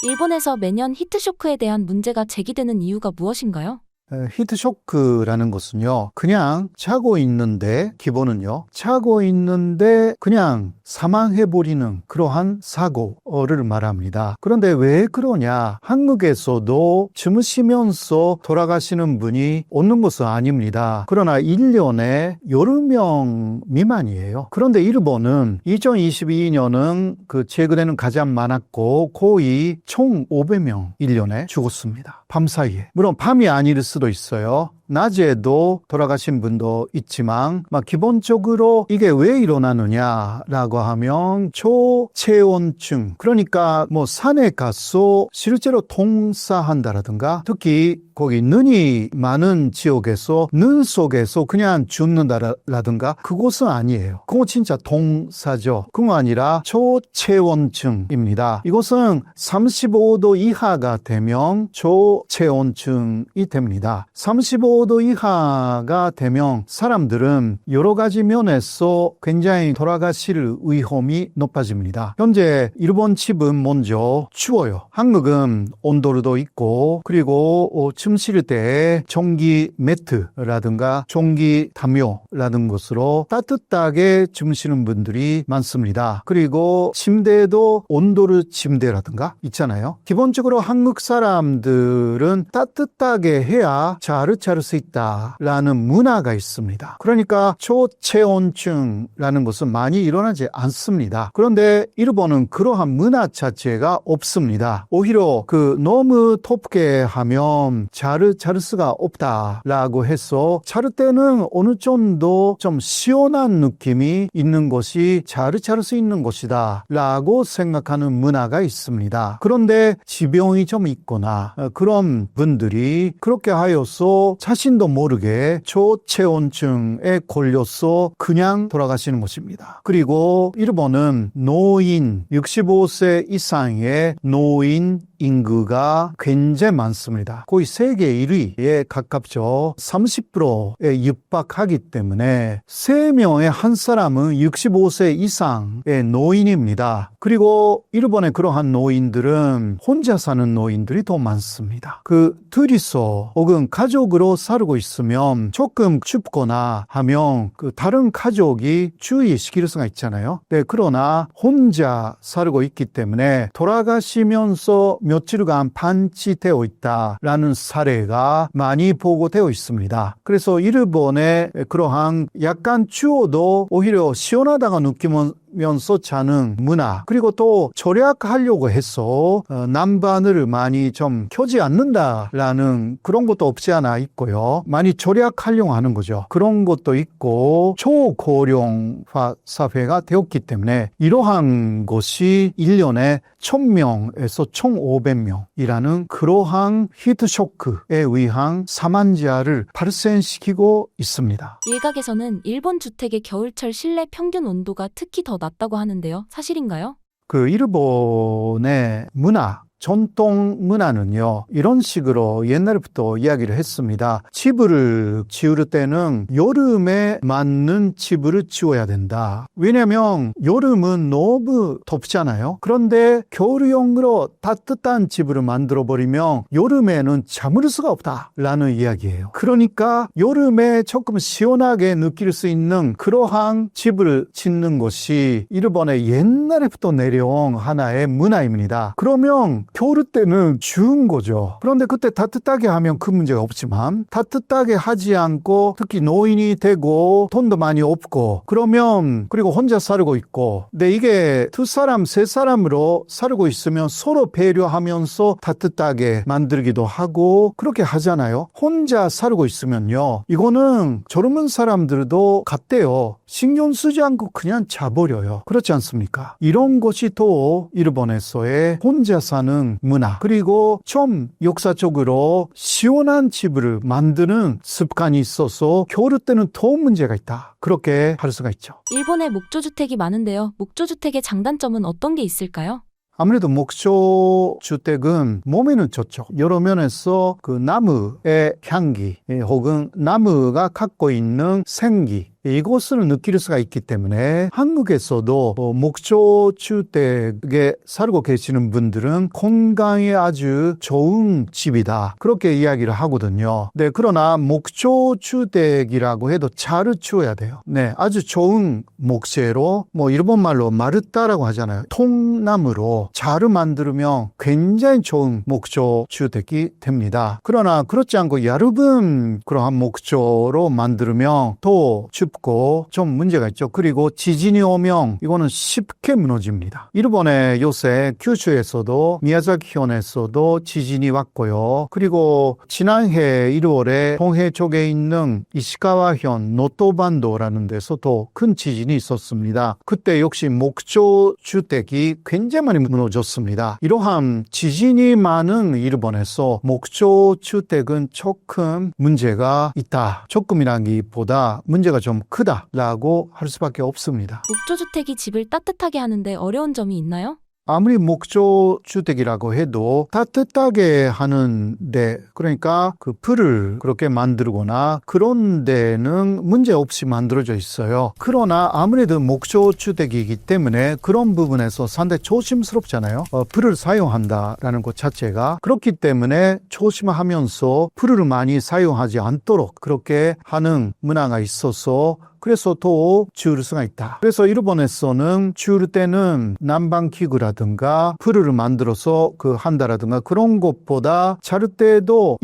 일본에서 매년 히트쇼크에 대한 문제가 제기되는 이유가 무엇인가요? 히트쇼크라는 것은요, 그냥 자고 있는데, 기본은요, 자고 있는데 그냥 사망해버리는 그러한 사고를 말합니다. 그런데 왜 그러냐? 한국에서도 주무시면서 돌아가시는 분이 없는 것은 아닙니다. 그러나 1년에 여러 명 미만이에요. 그런데 일본은 2022년은 최근에는 가장 많았고 거의 총 500명 1년에 죽었습니다. 밤 사이에. 물론 밤이 아닐 수도 있어요. 낮에도 돌아가신 분도 있지만 기본적으로 이게 왜 일어나느냐라고 하면 초체온증, 그러니까 산에 가서 실제로 동사한다라든가, 특히 거기 눈이 많은 지역에서 눈 속에서 그냥 죽는다라든가, 그것은 아니에요. 그거 진짜 동사죠. 그거 아니라 초체온증입니다. 이것은 35도 이하가 되면 초체온증이 됩니다. 35도 이하가 되면 사람들은 여러 가지 면에서 굉장히 돌아가실 위험이 높아집니다. 현재 일본 집은 먼저 추워요. 한국은 온돌도 있고, 그리고 침실 때 전기 매트라든가 전기 담요라는 것으로 따뜻하게 주무시는 분들이 많습니다. 그리고 침대도 온돌 침대라든가 있잖아요. 기본적으로 한국 사람들은 따뜻하게 해야 잘 잘 수 있다라는 문화가 있습니다. 그러니까 초체온증이라는 것은 많이 일어나지 않습니다. 그런데 일본은 그러한 문화 자체가 없습니다. 오히려 너무 덥게 하면 잘 수가 없다라고 해서 잘 때는 어느 정도 좀 시원한 느낌이 있는 것이 잘 수 있는 것이다 라고 생각하는 문화가 있습니다. 그런데 지병이 좀 있거나 그런 분들이 그렇게 하여서 자신도 모르게 초체온증에 걸려서 그냥 돌아가시는 것입니다. 그리고 일본은 노인, 65세 이상의 노인 인구가 굉장히 많습니다. 거의 세계 1위에 가깝죠. 30%에 육박하기 때문에 3명의 한 사람은 65세 이상의 노인입니다. 그리고 일본의 그러한 노인들은 혼자 사는 노인들이 더 많습니다. 둘이서 혹은 가족으로 살고 있으면 조금 춥거나 하면 다른 가족이 주의시킬 수가 있잖아요. 네, 그러나 혼자 살고 있기 때문에 돌아가시면서 며칠간 반치되어 있다라는 사례가 많이 보고되어 있습니다. 그래서 일본의 그러한 약간 추워도 오히려 시원하다가 느끼면서 자는 문화, 그리고 또 절약하려고 해서 난방을 많이 좀 켜지 않는다라는 그런 것도 없지 않아 있고요. 많이 절약하려고 하는 거죠. 그런 것도 있고 초고령화 사회가 되었기 때문에 이러한 것이 1년에 1000명에서 1500명이라는 그러한 히트쇼크에 의한 사망자를 발생시키고 있습니다. 일각에서는 일본 주택의 겨울철 실내 평균 온도가 특히 더 낮다고 하는데요. 사실인가요? 일본의 문화, 전통 문화는요, 이런 식으로 옛날부터 이야기를 했습니다. 집을 지을 때는 여름에 맞는 집을 지어야 된다. 왜냐면 여름은 너무 덥잖아요. 그런데 겨울용으로 따뜻한 집을 만들어버리면 여름에는 잠을 수가 없다라는 이야기예요. 그러니까 여름에 조금 시원하게 느낄 수 있는 그러한 집을 짓는 것이 일본의 옛날부터 내려온 하나의 문화입니다. 그러면 겨울 때는 추운 거죠. 그런데 그때 따뜻하게 하면 그 문제가 없지만 따뜻하게 하지 않고 특히 노인이 되고 돈도 많이 없고 그러면, 그리고 혼자 살고 있고, 근데 이게 2사람, 3사람으로 살고 있으면 서로 배려하면서 따뜻하게 만들기도 하고 그렇게 하잖아요. 혼자 살고 있으면요, 이거는 젊은 사람들도 같대요. 신경 쓰지 않고 그냥 자버려요. 그렇지 않습니까? 이런 것이 또 일본에서의 혼자 사는 문화, 그리고 좀 역사적으로 시원한 집을 만드는 습관이 있어서 겨울 때는 더 문제가 있다, 그렇게 할 수가 있죠. 일본에 목조주택이 많은데요. 목조주택의 장단점은 어떤 게 있을까요? 아무래도 목조주택은 몸에는 좋죠. 여러 면에서 나무의 향기 혹은 나무가 갖고 있는 생기, 이것을 느낄 수가 있기 때문에 한국에서도 목조 주택에 살고 계시는 분들은 건강에 아주 좋은 집이다. 그렇게 이야기를 하거든요. 네, 그러나 목조 주택이라고 해도 잘 치워야 돼요. 네, 아주 좋은 목재로 일본 말로 마르타라고 하잖아요. 통나무로 잘 만들면 굉장히 좋은 목조 주택이 됩니다. 그러나 그렇지 않고 얇은 그러한 목조로 만들면 더 춥고 좀 문제가 있죠. 그리고 지진이 오면 이거는 쉽게 무너집니다. 일본의 요새 규슈에서도 미야자키현에서도 지진이 왔고요. 그리고 지난해 1월에 동해 쪽에 있는 이시카와현 노토반도라는 데서도 큰 지진이 있었습니다. 그때 역시 목조 주택이 굉장히 많이 무너졌습니다. 이러한 지진이 많은 일본에서 목조 주택은 조금 문제가 있다. 조금이라기보다 문제가 좀 크다라고 할 수밖에 없습니다. 목조주택이 집을 따뜻하게 하는데 어려운 점이 있나요? 아무리 목조 주택이라고 해도 따뜻하게 하는데, 그러니까 그 불을 그렇게 만들거나 그런 데는 문제 없이 만들어져 있어요. 그러나 아무래도 목조 주택이기 때문에 그런 부분에서 상당히 조심스럽잖아요. 불을 사용한다라는 것 자체가. 그렇기 때문에 조심하면서 불을 많이 사용하지 않도록 그렇게 하는 문화가 있어서 그래서 더 지을 수가 있다. 그래서 일본에서는 지을 때는 난방기구라든가 불을 만들어서 한다라든가 그런 것보다 잘 때도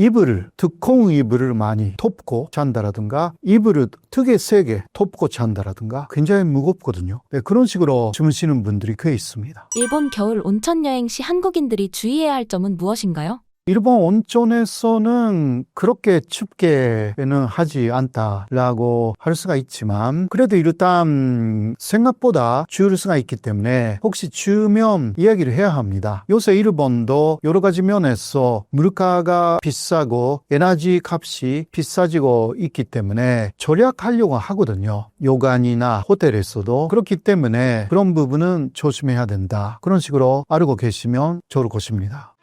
두꺼운 이불을 많이 덮고 잔다라든가 이불을 되게 세게 덮고 잔다라든가 굉장히 무겁거든요. 네, 그런 식으로 주무시는 분들이 꽤 있습니다. 일본 겨울 온천 여행 시 한국인들이 주의해야 할 점은 무엇인가요? 일본 온천에서는 그렇게 춥게는 하지 않다라고 할 수가 있지만 그래도 일단 생각보다 추울 수가 있기 때문에 혹시 추우면 이야기를 해야 합니다. 요새 일본도 여러 가지 면에서 물가가 비싸고 에너지 값이 비싸지고 있기 때문에 절약하려고 하거든요. 요관이나 호텔에서도. 그렇기 때문에 그런 부분은 조심해야 된다. 그런 식으로 알고 계시면 좋을 것입니다.